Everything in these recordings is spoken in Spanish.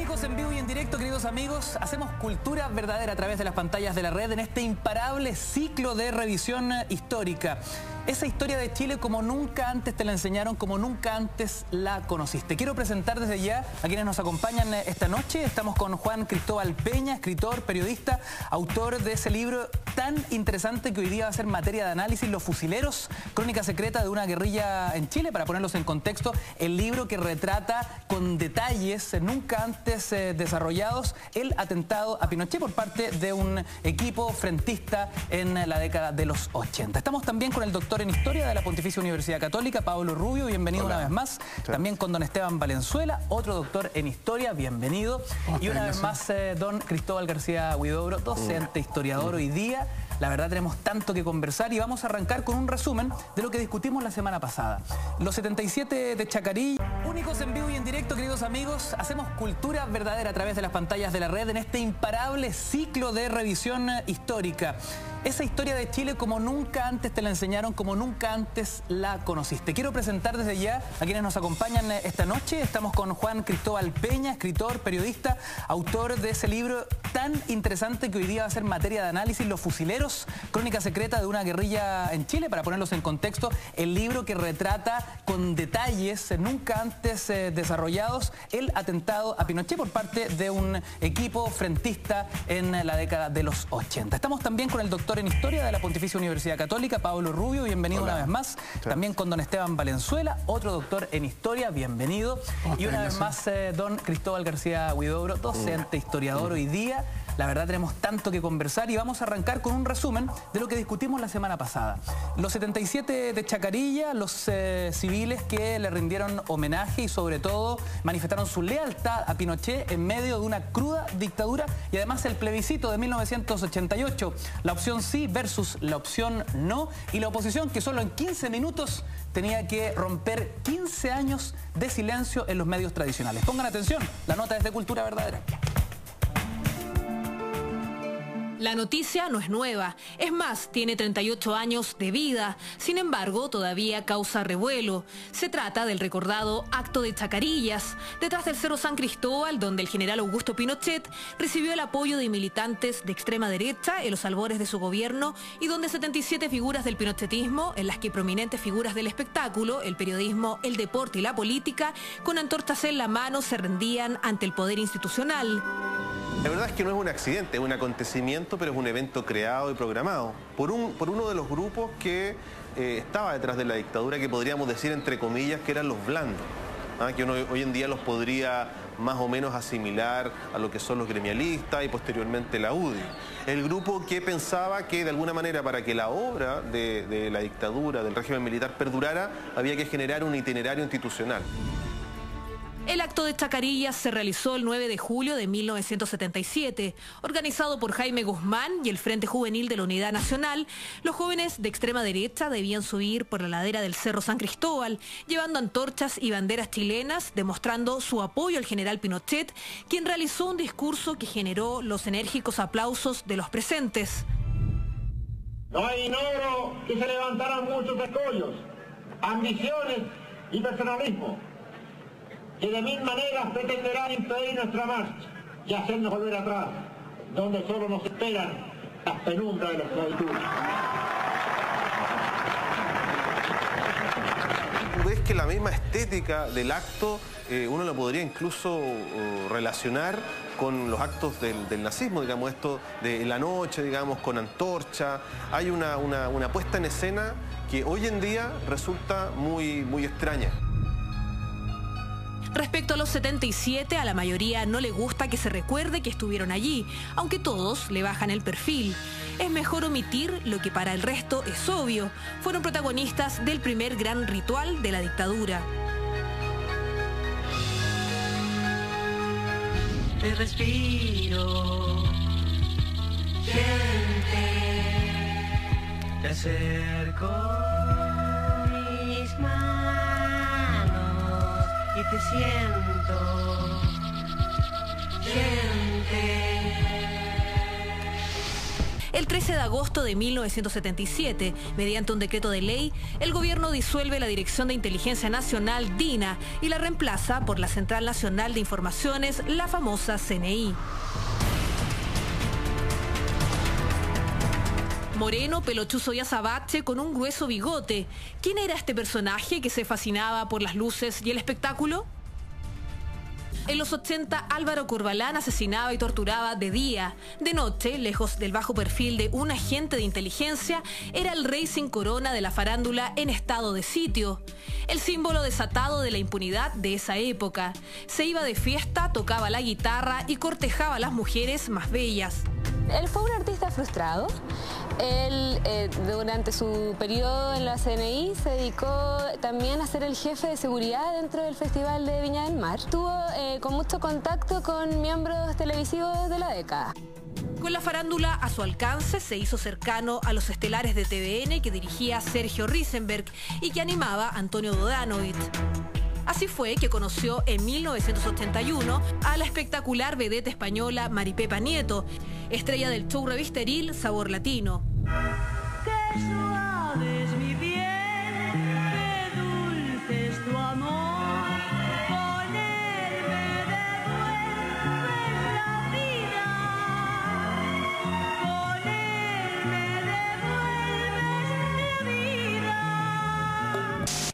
Únicos en vivo y en directo, queridos amigos, hacemos cultura verdadera a través de las pantallas de la red en este imparable ciclo de revisión histórica. Esa historia de Chile como nunca antes te la enseñaron, como nunca antes la conociste. Quiero presentar desde ya a quienes nos acompañan esta noche. Estamos con Juan Cristóbal Peña, escritor, periodista, autor de ese libro tan interesante que hoy día va a ser materia de análisis, Los Fusileros, crónica secreta de una guerrilla en Chile. Para ponerlos en contexto, el libro que retrata con detalles nunca antes desarrollados el atentado a Pinochet por parte de un equipo frentista en la década de los 80. Estamos también con el doctor en Historia de la Pontificia Universidad Católica, Pablo Rubio, bienvenido. Hola. Una vez más. También con don Esteban Valenzuela, otro doctor en Historia, bienvenido. Y una vez más, don Cristóbal García Huidobro, docente, historiador. Hoy día, la verdad, tenemos tanto que conversar y vamos a arrancar con un resumen de lo que discutimos la semana pasada. Los 77 de Chacarilla. Únicos en vivo y en directo, queridos amigos, hacemos cultura verdadera a través de las pantallas de la red en este imparable ciclo de revisión histórica. Esa historia de Chile como nunca antes te la enseñaron, como nunca antes la conociste. Quiero presentar desde ya a quienes nos acompañan esta noche. Estamos con Juan Cristóbal Peña, escritor, periodista, autor de ese libro tan interesante que hoy día va a ser materia de análisis, Los Fusileros, crónica secreta de una guerrilla en Chile. Para ponerlos en contexto, el libro que retrata con detalles nunca antes desarrollados el atentado a Pinochet por parte de un equipo frentista en la década de los 80. Estamos también con el doctor en Historia de la Pontificia Universidad Católica, Pablo Rubio, bienvenido. Hola. Una vez más. También con don Esteban Valenzuela, otro doctor en Historia, bienvenido. Y una vez más, don Cristóbal García Huidobro, docente, historiador. Hoy día, la verdad, tenemos tanto que conversar y vamos a arrancar con un resumen de lo que discutimos la semana pasada. Los 77 de Chacarilla, los civiles que le rindieron homenaje y sobre todo manifestaron su lealtad a Pinochet en medio de una cruda dictadura y además el plebiscito de 1988, la opción sí versus la opción no, y la oposición que solo en 15 minutos tenía que romper 15 años de silencio en los medios tradicionales. Pongan atención, la nota es de Cultura Verdadera. La noticia no es nueva, es más, tiene 38 años de vida, sin embargo, todavía causa revuelo. Se trata del recordado acto de Chacarillas, detrás del Cerro San Cristóbal, donde el general Augusto Pinochet recibió el apoyo de militantes de extrema derecha en los albores de su gobierno y donde 77 figuras del pinochetismo, en las que prominentes figuras del espectáculo, el periodismo, el deporte y la política, con antorchas en la mano se rendían ante el poder institucional. La verdad es que no es un accidente, es un acontecimiento, pero es un evento creado y programado por uno de los grupos que estaba detrás de la dictadura, que podríamos decir, entre comillas, que eran los blandos, que uno hoy en día los podría más o menos asimilar a lo que son los gremialistas y posteriormente la UDI. El grupo que pensaba que de alguna manera para que la obra de la dictadura, del régimen militar perdurara, había que generar un itinerario institucional. El acto de Chacarillas se realizó el 9 de julio de 1977. Organizado por Jaime Guzmán y el Frente Juvenil de la Unidad Nacional, los jóvenes de extrema derecha debían subir por la ladera del Cerro San Cristóbal, llevando antorchas y banderas chilenas, demostrando su apoyo al general Pinochet, quien realizó un discurso que generó los enérgicos aplausos de los presentes. No hay ignoro que se levantaran muchos escollos, ambiciones y personalismo, que de mil maneras pretenderán impedir nuestra marcha y hacernos volver atrás, donde solo nos esperan las penumbras de la esclavitud. Ves que la misma estética del acto uno lo podría incluso relacionar con los actos del nazismo, digamos, esto de la noche, digamos, con antorcha. Hay una puesta en escena que hoy en día resulta muy extraña. Respecto a los 77, a la mayoría no le gusta que se recuerde que estuvieron allí, aunque todos le bajan el perfil. Es mejor omitir lo que para el resto es obvio. Fueron protagonistas del primer gran ritual de la dictadura. Te respiro, siente, te acerco mis manos y te siento, siente. El 13 de agosto de 1977, mediante un decreto de ley, el gobierno disuelve la Dirección de Inteligencia Nacional, DINA, y la reemplaza por la Central Nacional de Informaciones, la famosa CNI. Moreno, pelochuzo y azabache con un grueso bigote. ¿Quién era este personaje que se fascinaba por las luces y el espectáculo? En los 80, Álvaro Corbalán asesinaba y torturaba de día. De noche, lejos del bajo perfil de un agente de inteligencia, era el rey sin corona de la farándula en estado de sitio. El símbolo desatado de la impunidad de esa época. Se iba de fiesta, tocaba la guitarra y cortejaba a las mujeres más bellas. Él fue un artista frustrado. Él, durante su periodo en la CNI, se dedicó también a ser el jefe de seguridad dentro del Festival de Viña del Mar. Tuvo con mucho contacto con miembros televisivos de la década. Con la farándula a su alcance, se hizo cercano a los estelares de TVN que dirigía Sergio Risenberg y que animaba Antonio Dodanovic. Así fue que conoció en 1981 a la espectacular vedette española Maripepa Nieto, estrella del show revisteril Sabor Latino. Qué suave es mi piel, qué dulce es tu amor, con él me devuelves la vida, con él me devuelves la vida.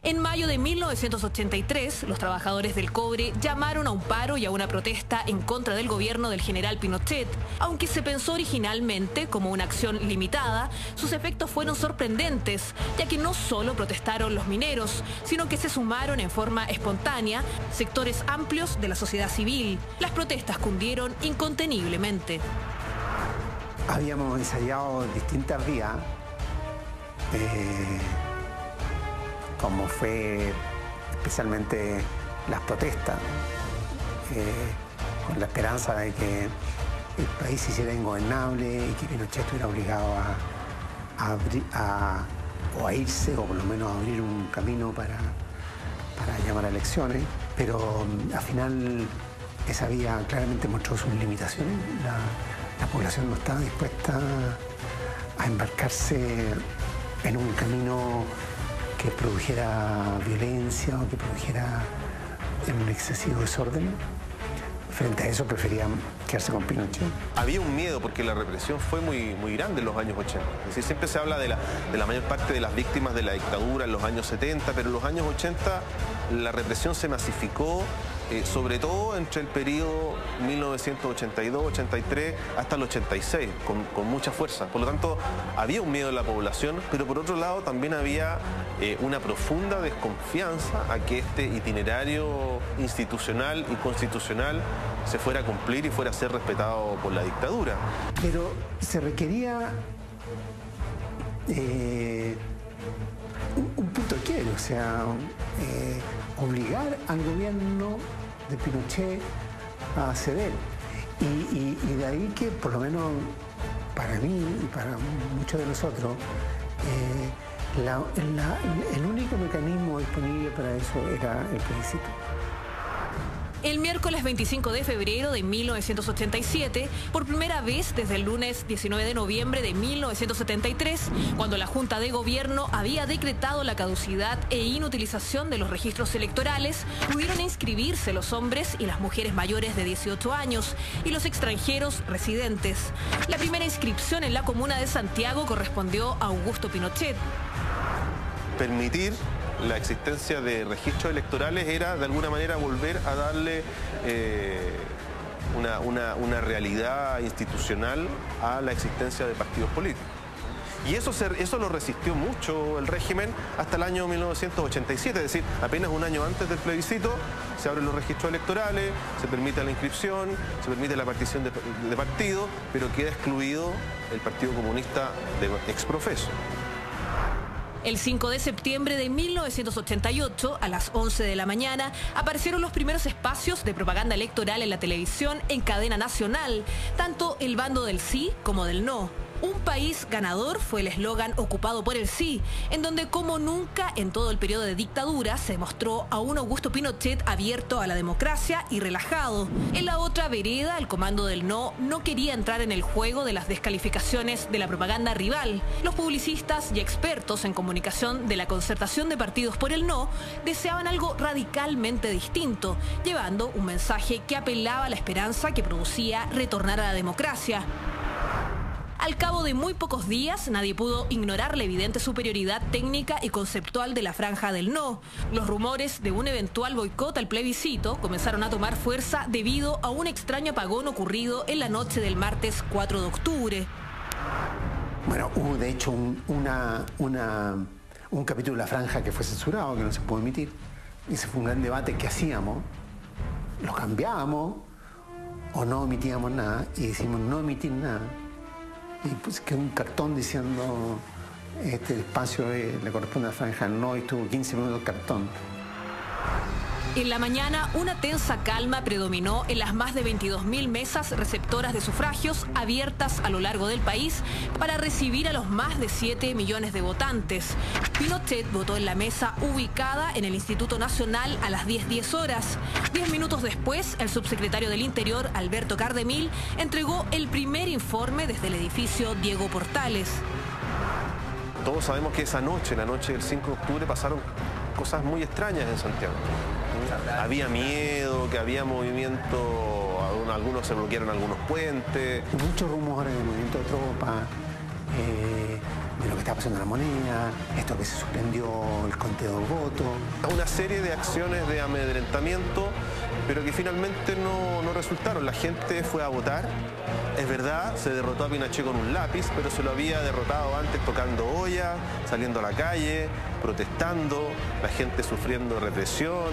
En mayo de 1983, los trabajadores del cobre llamaron a un paro y a una protesta en contra del gobierno del general Pinochet. Aunque se pensó originalmente como una acción limitada, sus efectos fueron sorprendentes, ya que no solo protestaron los mineros, sino que se sumaron en forma espontánea sectores amplios de la sociedad civil. Las protestas cundieron inconteniblemente. Habíamos ensayado distintas vías, como fue especialmente las protestas, con la esperanza de que el país se hiciera ingobernable y que Pinochet estuviera obligado a irse, o por lo menos a abrir un camino para llamar a elecciones. Pero al final esa vía claramente mostró sus limitaciones. La población no estaba dispuesta a embarcarse en un camino que produjera violencia o que produjera un excesivo desorden. Frente a eso preferían quedarse con Pinochet. Había un miedo porque la represión fue muy grande en los años 80. Es decir, siempre se habla de la mayor parte de las víctimas de la dictadura en los años 70, pero en los años 80 la represión se masificó, sobre todo entre el periodo 1982-83 hasta el 86, con mucha fuerza. Por lo tanto, había un miedo en la población, pero por otro lado también había una profunda desconfianza a que este itinerario institucional y constitucional se fuera a cumplir y fuera a ser respetado por la dictadura. Pero se requería un punto de quiebre, o sea, obligar al gobierno de Pinochet a ceder. Y de ahí que, por lo menos para mí y para muchos de nosotros, el único mecanismo disponible para eso era el plebiscito. El miércoles 25 de febrero de 1987, por primera vez desde el lunes 19 de noviembre de 1973, cuando la Junta de Gobierno había decretado la caducidad e inutilización de los registros electorales, pudieron inscribirse los hombres y las mujeres mayores de 18 años y los extranjeros residentes. La primera inscripción en la comuna de Santiago correspondió a Augusto Pinochet. Permitir la existencia de registros electorales era de alguna manera volver a darle una realidad institucional a la existencia de partidos políticos. Y eso lo resistió mucho el régimen hasta el año 1987, es decir, apenas un año antes del plebiscito se abren los registros electorales, se permite la inscripción, se permite la partición de partidos, pero queda excluido el Partido Comunista de exprofeso. El 5 de septiembre de 1988, a las 11 de la mañana, aparecieron los primeros espacios de propaganda electoral en la televisión en cadena nacional, tanto el bando del sí como del no. Un país ganador fue el eslogan ocupado por el sí, en donde como nunca en todo el periodo de dictadura se mostró a un Augusto Pinochet abierto a la democracia y relajado. En la otra vereda, el comando del no quería entrar en el juego de las descalificaciones de la propaganda rival. Los publicistas y expertos en comunicación de la concertación de partidos por el no deseaban algo radicalmente distinto, llevando un mensaje que apelaba a la esperanza que producía retornar a la democracia. Al cabo de muy pocos días, nadie pudo ignorar la evidente superioridad técnica y conceptual de la franja del no. Los rumores de un eventual boicot al plebiscito comenzaron a tomar fuerza debido a un extraño apagón ocurrido en la noche del martes 4 de octubre. Bueno, hubo de hecho un capítulo de la franja que fue censurado, que no se pudo emitir. Ese fue un gran debate que hacíamos. Lo cambiábamos o no emitíamos nada y decimos no emitir nada. Y pues quedó un cartón diciendo este espacio le corresponde a la franja no, y estuvo 15 minutos el cartón. En la mañana, una tensa calma predominó en las más de 22.000 mesas receptoras de sufragios abiertas a lo largo del país para recibir a los más de 7 millones de votantes. Pinochet votó en la mesa ubicada en el Instituto Nacional a las 10:10 horas. 10 minutos después, el subsecretario del Interior, Alberto Cardemil, entregó el primer informe desde el edificio Diego Portales. Todos sabemos que esa noche, la noche del 5 de octubre, pasaron cosas muy extrañas en Santiago. Había miedo, que había movimiento, algunos se bloquearon algunos puentes. Muchos rumores de movimiento de tropas, de lo que estaba pasando en la moneda, esto que se suspendió el conteo de votos. Una serie de acciones de amedrentamiento, pero que finalmente no resultaron. La gente fue a votar. Es verdad, se derrotó a Pinochet con un lápiz, pero se lo había derrotado antes tocando olla, saliendo a la calle, protestando, la gente sufriendo represión,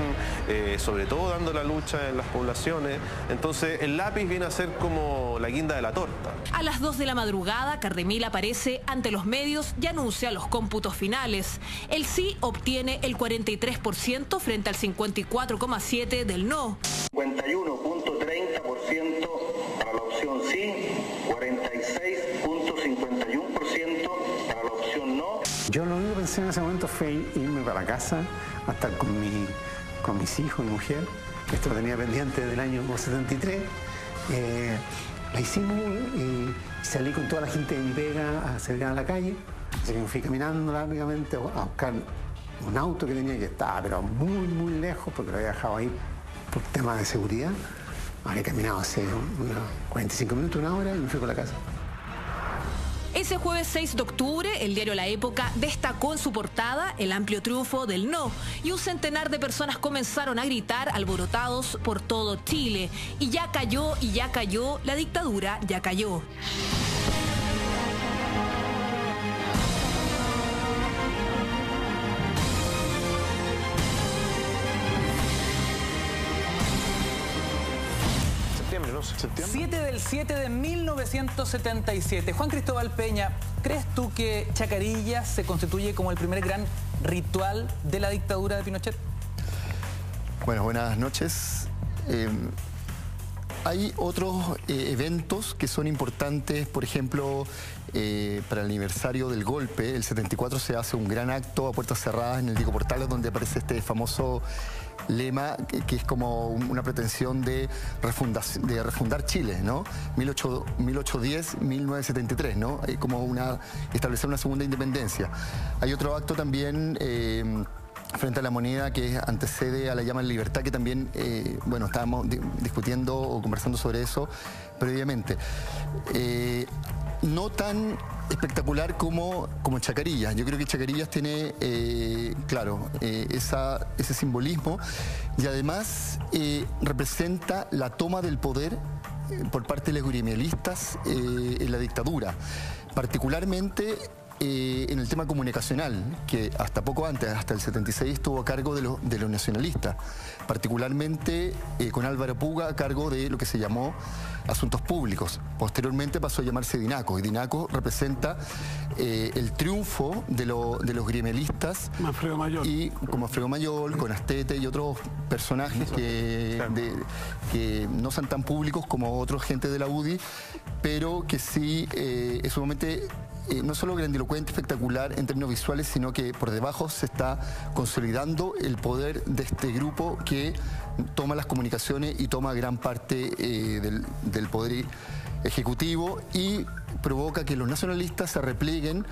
sobre todo dando la lucha en las poblaciones. Entonces el lápiz viene a ser como la guinda de la torta. A las 2 de la madrugada, Cardemil aparece ante los medios y anuncia los cómputos finales. El sí obtiene el 43% frente al 54,7% del no. 51.30% para la opción sí, 46.51% para la opción no. Yo lo único que pensé en ese momento fue irme para la casa a estar con mis hijos y mujer. Esto lo tenía pendiente desde el año 73. La hicimos y salí con toda la gente de mi pega a salir a la calle. Así que me fui caminando largamente a buscar un auto que tenía que estar, pero muy, muy lejos, porque lo había dejado ahí por temas de seguridad. Había caminado hace unos 45 minutos, una hora, y me fui con la casa. Ese jueves 6 de octubre, el diario La Época destacó en su portada el amplio triunfo del no, y un centenar de personas comenzaron a gritar alborotados por todo Chile. Y ya cayó, la dictadura ya cayó. Septiembre. 7 del 7 de 1977. Juan Cristóbal Peña, ¿crees tú que Chacarillas se constituye como el primer gran ritual de la dictadura de Pinochet? Bueno, buenas noches. Hay otros eventos que son importantes, por ejemplo, para el aniversario del golpe, el 74 se hace un gran acto a puertas cerradas en el Diego Portales, donde aparece este famoso lema que es como una pretensión de refundar Chile, ¿no? 1810-1973, ¿no? Como establecer una segunda independencia. Hay otro acto también frente a la moneda que antecede a la llama de libertad, que también, bueno, estábamos discutiendo o conversando sobre eso previamente. No tan espectacular como Chacarillas. Yo creo que Chacarillas tiene, claro, ese simbolismo, y además representa la toma del poder por parte de los gremialistas en la dictadura. Particularmente en el tema comunicacional, que hasta poco antes, hasta el 76, estuvo a cargo de los nacionalistas, particularmente con Álvaro Puga a cargo de lo que se llamó Asuntos Públicos. Posteriormente pasó a llamarse DINACO, y DINACO representa el triunfo de los gremialistas, y como Alfredo Mayol, con Astete y otros personajes que no son tan públicos como otros gente de la UDI, pero que sí es sumamente no solo grandilocuente, espectacular en términos visuales, sino que por debajo se está consolidando el poder de este grupo que toma las comunicaciones y toma gran parte del poder ejecutivo, y provoca que los nacionalistas se replieguen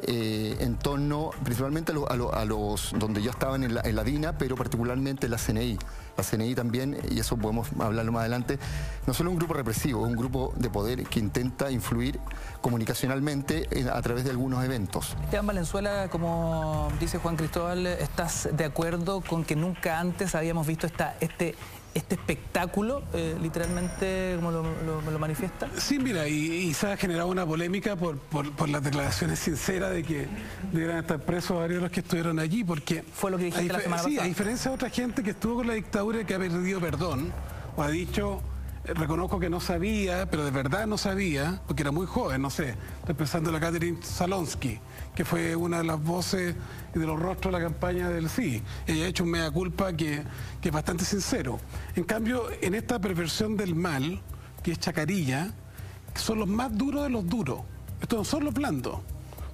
en torno principalmente a los donde ya estaban en la DINA, pero particularmente la CNI. La CNI también, y eso podemos hablarlo más adelante, no solo un grupo represivo, es un grupo de poder que intenta influir comunicacionalmente a través de algunos eventos. Esteban Valenzuela, como dice Juan Cristóbal, ¿estás de acuerdo con que nunca antes habíamos visto este espectáculo, literalmente, como lo manifiesta? Sí, mira, y se ha generado una polémica por las declaraciones sinceras de que deberían estar presos varios de los que estuvieron allí, porque... Fue lo que dijiste la semana pasada. Sí, a diferencia de otra gente que estuvo con la dictadura y que ha perdido perdón, o ha dicho, reconozco que no sabía, pero de verdad no sabía, porque era muy joven, no sé, estoy pensando en la Catherine Salonsky, que fue una de las voces y de los rostros de la campaña del sí. Ella ha hecho un mea culpa que es bastante sincero. En cambio, en esta perversión del mal, que es Chacarilla, son los más duros de los duros. Estos no son los blandos,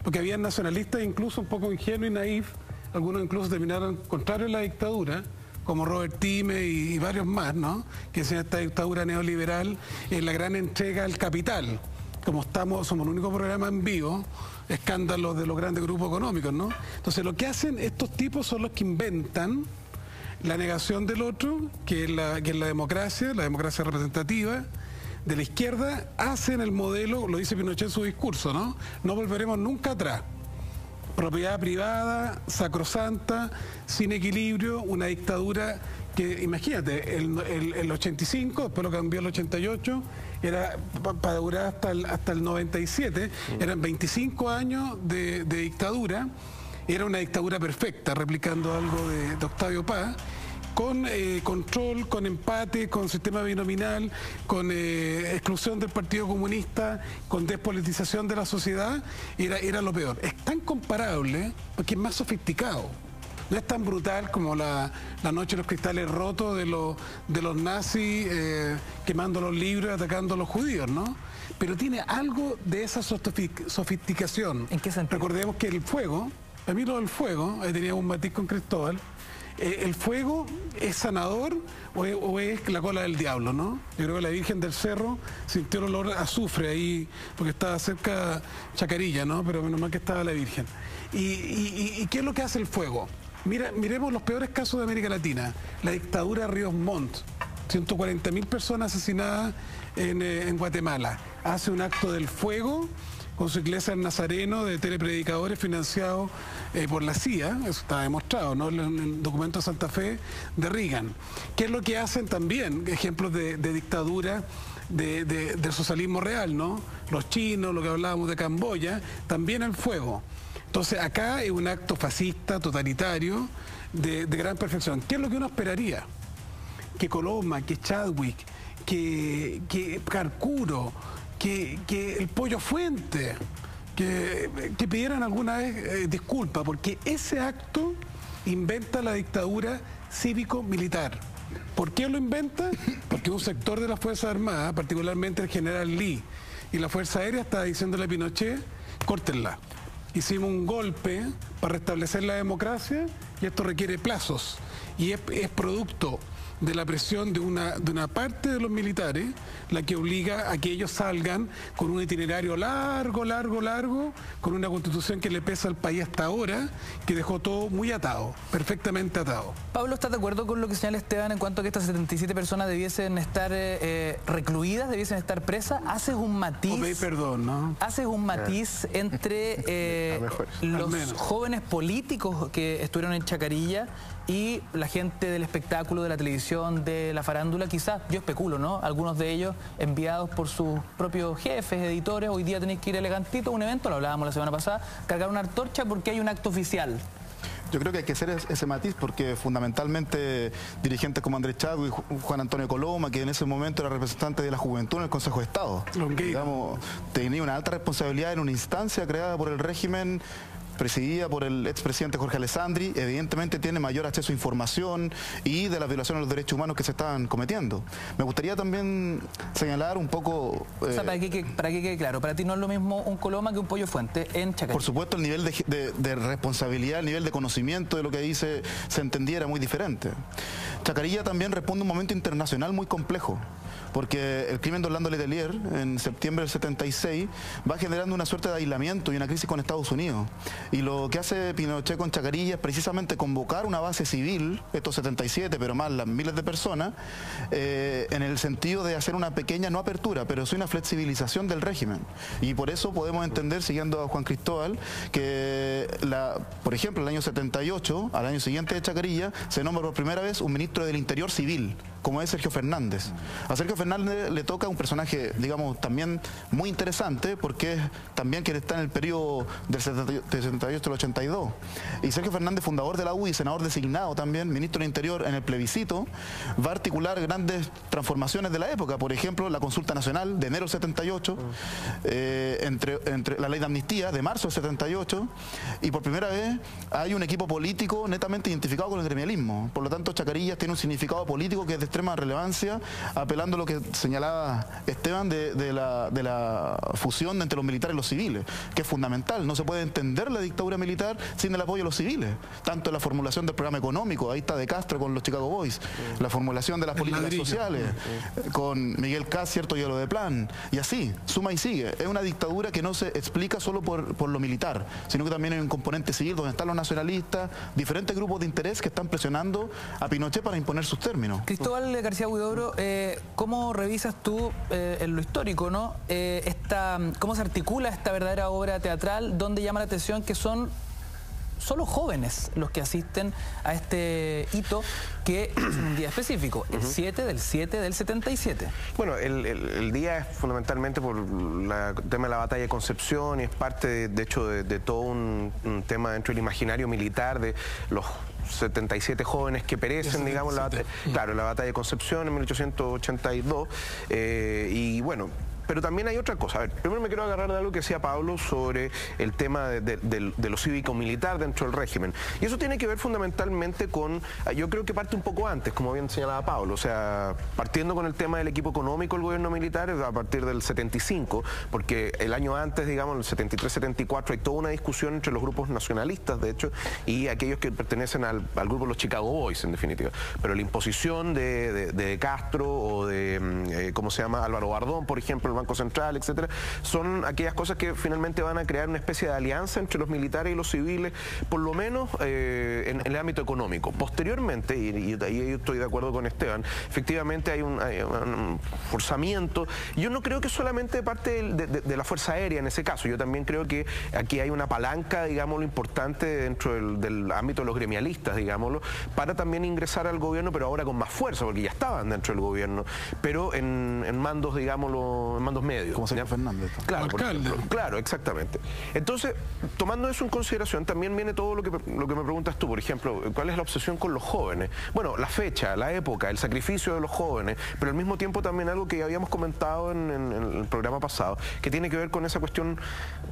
porque había nacionalistas incluso un poco ingenuos y naif, algunos incluso terminaron contrarios a la dictadura, como Robert Time y varios más, ¿no?, que decían esta dictadura neoliberal en la gran entrega al capital. Como somos el único programa en vivo, escándalos de los grandes grupos económicos, ¿no? Entonces lo que hacen estos tipos son los que inventan la negación del otro, que es la democracia representativa de la izquierda, hacen el modelo, lo dice Pinochet en su discurso, ¿no? No volveremos nunca atrás. Propiedad privada, sacrosanta, sin equilibrio, una dictadura que, imagínate, el 85, después lo cambió el 88, era para durar hasta el 97, eran 25 años de dictadura, era una dictadura perfecta, replicando algo de Octavio Paz, con control, con empate, con sistema binominal, con exclusión del Partido Comunista, con despolitización de la sociedad, era lo peor. Es tan comparable porque es más sofisticado. No es tan brutal como la noche de los cristales rotos de los nazis quemando los libros y atacando a los judíos, ¿no? Pero tiene algo de esa sofisticación. ¿En qué sentido? Recordemos que el fuego, a mí lo del fuego, ahí tenía un matiz con Cristóbal, ¿el fuego es sanador o es la cola del diablo, no? Yo creo que la Virgen del Cerro sintió el olor a azufre ahí, porque estaba cerca Chacarilla, ¿no? Pero menos mal que estaba la Virgen. ¿Y qué es lo que hace el fuego? Miremos los peores casos de América Latina. La dictadura de Ríos Montt, 140.000 personas asesinadas en Guatemala. Hace un acto del fuego con su iglesia del Nazareno de telepredicadores financiados por la CIA, eso está demostrado, ¿no?, en el documento de Santa Fe de Reagan. ¿Qué es lo que hacen también? Ejemplos de dictadura, del socialismo real, ¿no? Los chinos, lo que hablábamos de Camboya, también el fuego. Entonces acá es un acto fascista, totalitario, de gran perfección. ¿Qué es lo que uno esperaría? Que Coloma, que Chadwick, que Carcuro, que el Pollo Fuente, que pidieran alguna vez disculpas, porque ese acto inventa la dictadura cívico-militar. ¿Por qué lo inventa? Porque un sector de las Fuerzas Armadas, particularmente el general Lee y la Fuerza Aérea, está diciéndole a Pinochet, córtenla. Hicimos un golpe para restablecer la democracia y esto requiere plazos. Y es producto de la presión de una parte de los militares, la que obliga a que ellos salgan con un itinerario largo, con una constitución que le pesa al país hasta ahora, que dejó todo muy atado, perfectamente atado. Pablo, ¿estás de acuerdo con lo que señala Esteban en cuanto a que estas 77 personas debiesen estar recluidas, debiesen estar presas? Haces un matiz... perdón, ¿no? Haces un matiz entre los jóvenes políticos que estuvieron en Chacarilla y la gente del espectáculo, de la televisión, de la farándula, quizás, yo especulo, ¿no? Algunos de ellos enviados por sus propios jefes, editores, hoy día tenéis que ir elegantito a un evento, lo hablábamos la semana pasada, cargar una antorcha porque hay un acto oficial. Yo creo que hay que hacer ese matiz porque fundamentalmente dirigentes como Andrés Chadwick y Juan Antonio Coloma, que en ese momento era representante de la juventud en el Consejo de Estado, digamos, tenía una alta responsabilidad en una instancia creada por el régimen, presidida por el expresidente Jorge Alessandri, evidentemente tiene mayor acceso a información y de las violaciones de los derechos humanos que se estaban cometiendo. Me gustaría también señalar un poco... O sea, para que quede claro, para ti no es lo mismo un Coloma que un Pollo Fuente en Chacarilla. Por supuesto, el nivel de responsabilidad, el nivel de conocimiento de lo que dice se entendiera muy diferente. Chacarilla también responde a un momento internacional muy complejo, porque el crimen de Orlando Letelier en septiembre del 76 va generando una suerte de aislamiento y una crisis con Estados Unidos. Y lo que hace Pinochet con Chacarilla es precisamente convocar una base civil, estos 77, pero más las miles de personas, en el sentido de hacer una pequeña, no apertura, pero sí una flexibilización del régimen. Y por eso podemos entender, siguiendo a Juan Cristóbal, que, por ejemplo, el año 78, al año siguiente de Chacarilla, se nombra por primera vez un ministro del Interior civil, como es Sergio Fernández. A Sergio Fernández le toca un personaje, digamos, también muy interesante, porque es también quien está en el periodo del 78 al 82. Y Sergio Fernández, fundador de la UDI, senador designado también, ministro del Interior en el plebiscito, va a articular grandes transformaciones de la época. Por ejemplo, la consulta nacional de enero del 78, entre la ley de amnistía de marzo del 78, y por primera vez hay un equipo político netamente identificado con el gremialismo. Por lo tanto, Chacarilla tiene un significado político que es de extrema relevancia, apelando a lo que señalaba Esteban de la fusión entre los militares y los civiles, que es fundamental. No se puede entender la dictadura militar sin el apoyo de los civiles, tanto en la formulación del programa económico, ahí está De Castro con los Chicago Boys, la formulación de las políticas sociales, con Miguel Kass, cierto, y lo de Plan, y así, suma y sigue. Es una dictadura que no se explica solo por lo militar, sino que también hay un componente civil donde están los nacionalistas, diferentes grupos de interés que están presionando a Pinochet para imponer sus términos. Cristóbal García Huidobro, ¿cómo revisas tú en lo histórico, ¿no? ¿Cómo se articula esta verdadera obra teatral donde llama la atención que son solo jóvenes los que asisten a este hito que es un día específico, el 7 del 7 del 77? Bueno, el día es fundamentalmente por el tema de la batalla de Concepción y es parte, de hecho, de todo un tema dentro del imaginario militar de los 77 jóvenes que perecen, digamos, claro, la batalla de Concepción en 1882, y bueno, pero también hay otra cosa. A ver, primero me quiero agarrar de algo que decía Pablo sobre el tema de lo cívico-militar dentro del régimen. Y eso tiene que ver fundamentalmente con, yo creo que parte un poco antes, como bien señalaba Pablo, o sea, partiendo con el tema del equipo económico del gobierno militar a partir del 75, porque el año antes, digamos, el 73-74, hay toda una discusión entre los grupos nacionalistas, de hecho, y aquellos que pertenecen al grupo de los Chicago Boys, en definitiva. Pero la imposición de Castro o de, ¿cómo se llama?, Álvaro Bardón, por ejemplo, el Banco Central, etcétera, son aquellas cosas que finalmente van a crear una especie de alianza entre los militares y los civiles, por lo menos en el ámbito económico. Posteriormente, y ahí yo estoy de acuerdo con Esteban, efectivamente hay un forzamiento. Yo no creo que solamente de parte de la Fuerza Aérea en ese caso, yo también creo que aquí hay una palanca, digámoslo, importante dentro del ámbito de los gremialistas, digámoslo, para también ingresar al gobierno, pero ahora con más fuerza, porque ya estaban dentro del gobierno, pero en mandos, digámoslo, en mandos medios. Como Sergio Fernández. Claro, claro, exactamente. Entonces, tomando eso en consideración, también viene todo lo que me preguntas tú, por ejemplo, ¿cuál es la obsesión con los jóvenes? Bueno, la fecha, la época, el sacrificio de los jóvenes, pero al mismo tiempo también algo que ya habíamos comentado en el programa pasado, que tiene que ver con esa cuestión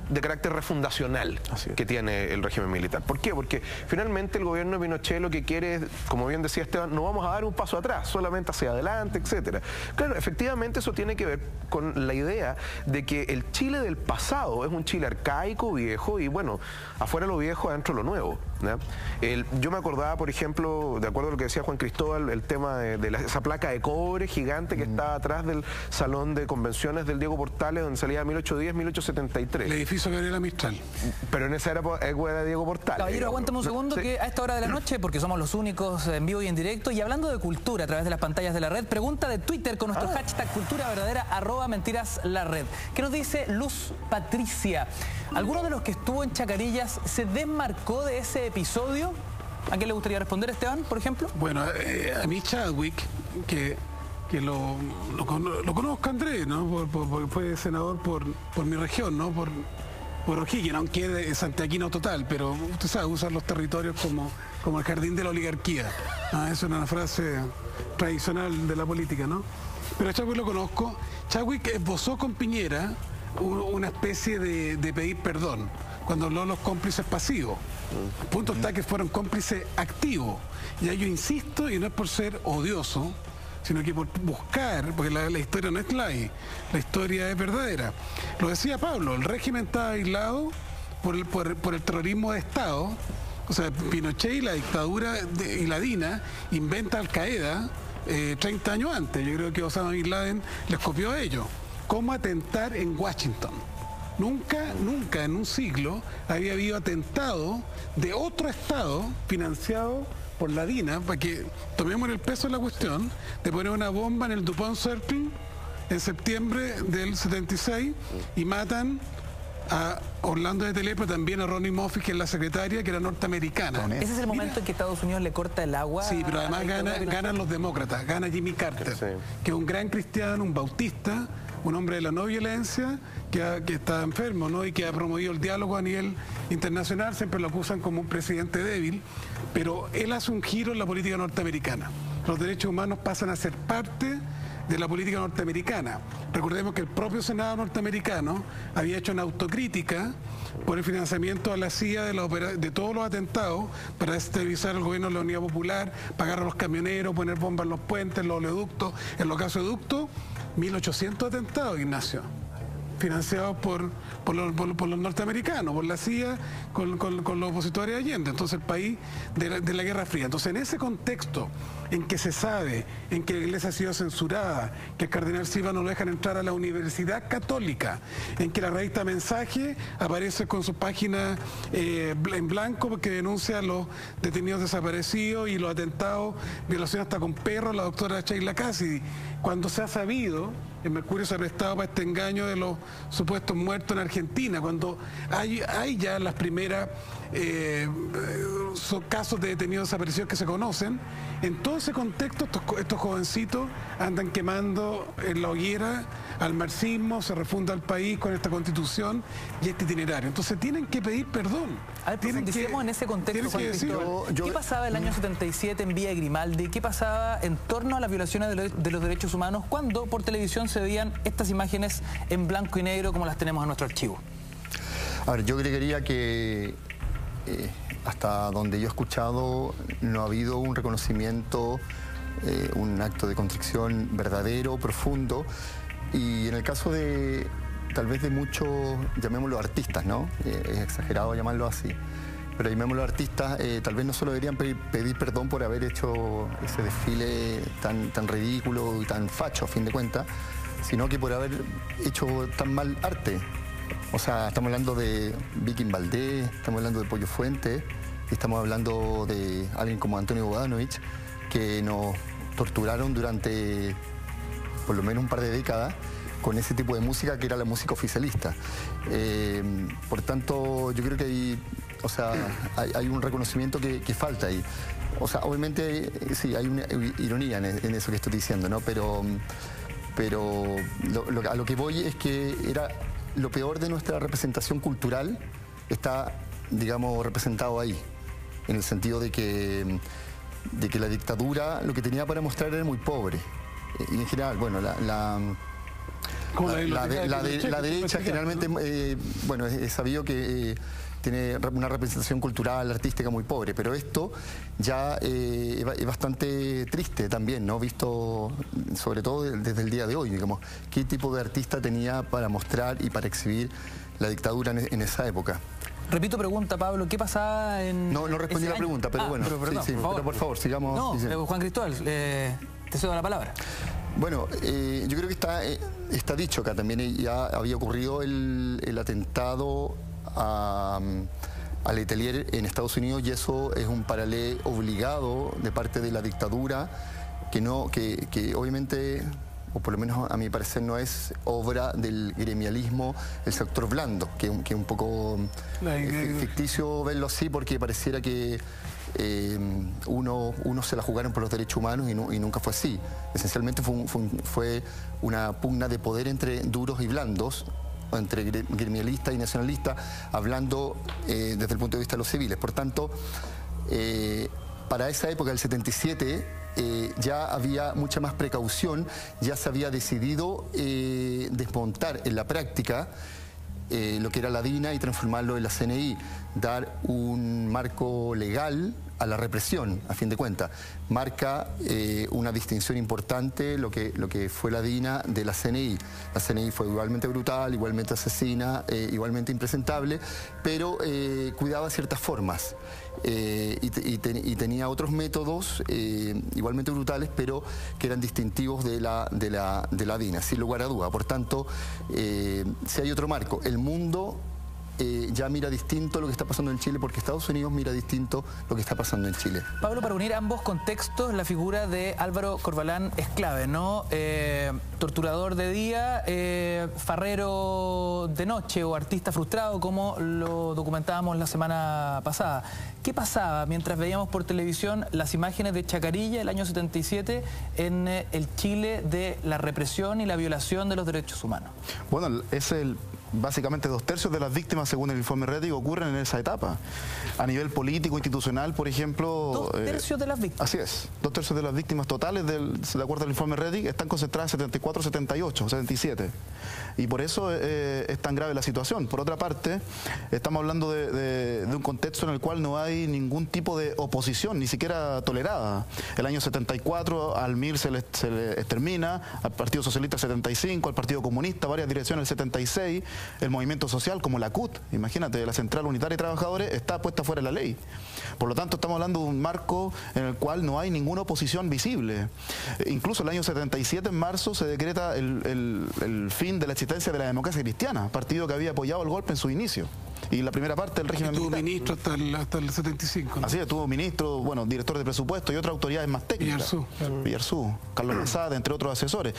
de carácter refundacional que tiene el régimen militar. ¿Por qué? Porque finalmente el gobierno de Pinochet lo que quiere es, como bien decía Esteban, no vamos a dar un paso atrás, solamente hacia adelante, etcétera. Claro, efectivamente eso tiene que ver con la idea de que el Chile del pasado es un Chile arcaico, viejo, y bueno, afuera lo viejo, adentro lo nuevo, ¿no? Yo me acordaba, por ejemplo, de acuerdo a lo que decía Juan Cristóbal, el tema de esa placa de cobre gigante que estaba atrás del salón de convenciones del Diego Portales, donde salía 1810-1873. El edificio Gabriela Mistral. Pero en esa era de Diego Portales. Caballero, aguántame un segundo, sí, que a esta hora de la noche, porque somos los únicos en vivo y en directo, y hablando de cultura a través de las pantallas de la red, pregunta de Twitter con nuestro hashtag cultura verdadera, @mentiras_la_red. ¿Qué nos dice Luz Patricia? ¿Alguno de los que estuvo en Chacarillas se desmarcó de ese episodio? ¿A quién le gustaría responder, Esteban, por ejemplo? Bueno, a mí Chadwick, que lo conozco, Andrés, ¿no? Porque fue senador por mi región, ¿no? Por O'Higgins, aunque es santiaguino total, pero usted sabe, usan los territorios como el jardín de la oligarquía. Es una frase tradicional de la política, ¿no? Pero a Chadwick lo conozco. Chadwick esbozó con Piñera una especie de pedir perdón cuando habló de los cómplices pasivos. El punto está que fueron cómplices activos. Y ahí yo insisto, y no es por ser odioso, sino que por buscar, porque la historia no es la historia es verdadera. Lo decía Pablo, el régimen estaba aislado por el terrorismo de Estado. O sea, Pinochet y la dictadura y la DINA inventa Al-Qaeda 30 años antes. Yo creo que Osama Bin Laden les copió a ellos. ¿Cómo atentar en Washington? Nunca en un siglo había habido atentado de otro Estado financiado por la DINA, para que tomemos el peso de la cuestión, de poner una bomba en el DuPont Circle en septiembre del 76 y matan a Orlando de Tele, pero también a Ronnie Moffitt, que es la secretaria, que era norteamericana. Ese es el momento en que Estados Unidos le corta el agua. Sí, pero además ganan los demócratas, gana Jimmy Carter, que es un gran cristiano, un bautista, un hombre de la no violencia, que está enfermo, ¿no? Y que ha promovido el diálogo a nivel internacional. Siempre lo acusan como un presidente débil, pero él hace un giro en la política norteamericana. Los derechos humanos pasan a ser parte de la política norteamericana. Recordemos que el propio Senado norteamericano había hecho una autocrítica por el financiamiento a la CIA de todos los atentados para estabilizar el gobierno de la Unidad Popular, pagar a los camioneros, poner bombas en los puentes, en los oleoductos, en los gasoductos. 1.800 atentados, Ignacio, financiados por los norteamericanos, por la CIA, con los opositores de Allende. Entonces el país de la Guerra Fría. Entonces en ese contexto en que se sabe, en que la iglesia ha sido censurada, que el cardenal Silva no lo dejan entrar a la Universidad Católica, en que la revista Mensaje aparece con su página en blanco porque denuncia a los detenidos desaparecidos y los atentados, violaciones hasta con perros, la doctora Sheila Cassidy, cuando se ha sabido, el Mercurio se ha prestado para este engaño de los supuestos muertos en Argentina, cuando hay ya las primeras casos de detenidos desaparecidos que se conocen. En todo ese contexto, estos jovencitos andan quemando en la hoguera al marxismo, se refunda el país con esta constitución y este itinerario. Entonces tienen que pedir perdón. A ver, profundicemos en ese contexto, Juan Cristóbal. ¿Qué pasaba el año 77 en Villa Grimaldi? ¿Qué pasaba en torno a las violaciones de los derechos humanos cuando por televisión se veían estas imágenes en blanco y negro como las tenemos en nuestro archivo? A ver, yo creería que hasta donde yo he escuchado no ha habido un reconocimiento, un acto de contrición verdadero, profundo, y en el caso de tal vez de muchos, llamémoslo artistas, ¿no? Es exagerado llamarlo así, pero llamémoslo artistas, tal vez no solo deberían pedir perdón por haber hecho ese desfile tan ridículo y tan facho a fin de cuentas, sino que por haber hecho tan mal arte. O sea, estamos hablando de Viking Valdés, estamos hablando de Pollo Fuente, y estamos hablando de alguien como Antonio Bodanovich, que nos torturaron durante por lo menos un par de décadas con ese tipo de música que era la música oficialista. Por tanto, yo creo que hay un reconocimiento que falta ahí. O sea, obviamente sí, hay una ironía en eso que estoy diciendo, ¿no? Pero a lo que voy es que era lo peor de nuestra representación cultural está, digamos, representado ahí, en el sentido de que la dictadura lo que tenía para mostrar era muy pobre. Y en general, bueno, la derecha generalmente, bueno, es sabido que tiene una representación cultural, artística muy pobre, pero esto ya es bastante triste también, ¿no? Visto sobre todo desde el día de hoy, digamos, qué tipo de artista tenía para mostrar y para exhibir la dictadura en esa época. Repito pregunta, Pablo, ¿qué pasaba en...? No respondí la pregunta, pero bueno, perdón, pero por favor, sigamos. No, Juan Cristóbal, te cedo la palabra. Bueno, yo creo que está dicho acá también, ya había ocurrido el atentado a Letelier en Estados Unidos, y eso es un paralelo obligado de parte de la dictadura que obviamente, o por lo menos a mi parecer, no es obra del gremialismo, el sector blando, que es un poco ficticio verlo así, porque pareciera que unos se la jugaron por los derechos humanos y nunca fue así. Esencialmente fue una pugna de poder entre duros y blandos, entre gremialistas y nacionalistas, hablando desde el punto de vista de los civiles. Por tanto, para esa época, del 77, ya había mucha más precaución, ya se había decidido desmontar en la práctica lo que era la DINA y transformarlo en la CNI, dar un marco legal a la represión, a fin de cuentas. Marca una distinción importante lo que fue la DINA de la CNI. La CNI fue igualmente brutal, igualmente asesina, igualmente impresentable, pero cuidaba ciertas formas y tenía otros métodos igualmente brutales, pero que eran distintivos de la DINA, sin lugar a duda. Por tanto, si hay otro marco, el mundo ya mira distinto lo que está pasando en Chile, porque Estados Unidos mira distinto lo que está pasando en Chile. Pablo, para unir ambos contextos, la figura de Álvaro Corvalán es clave, ¿no? Torturador de día, farrero de noche o artista frustrado, como lo documentábamos la semana pasada. ¿Qué pasaba mientras veíamos por televisión las imágenes de Chacarilla el año 77 en el Chile de la represión y la violación de los derechos humanos? Bueno, básicamente 2/3 de las víctimas, según el informe Rettig, ocurren en esa etapa. A nivel político, institucional, por ejemplo... 2/3 de las víctimas. Así es. 2/3 de las víctimas totales, de acuerdo al informe Rettig, están concentradas en 74, 78, 77. Y por eso es tan grave la situación. Por otra parte, estamos hablando de un contexto en el cual no hay ningún tipo de oposición, ni siquiera tolerada. El año 74 al MIR se le extermina, al Partido Socialista 75, al Partido Comunista, varias direcciones el 76, el movimiento social como la CUT, imagínate, la Central Unitaria de Trabajadores, está puesta fuera de la ley. Por lo tanto, estamos hablando de un marco en el cual no hay ninguna oposición visible. Incluso el año 77, en marzo, se decreta el fin de la existencia de la democracia cristiana, partido que había apoyado el golpe en su inicio. Y la primera parte del régimen militar. Tuvo ministro hasta el 75, ¿no? Así es, tuvo ministro, bueno, director de presupuesto y otras autoridades más técnicas. Villarzú, Carlos Lazada, entre otros asesores.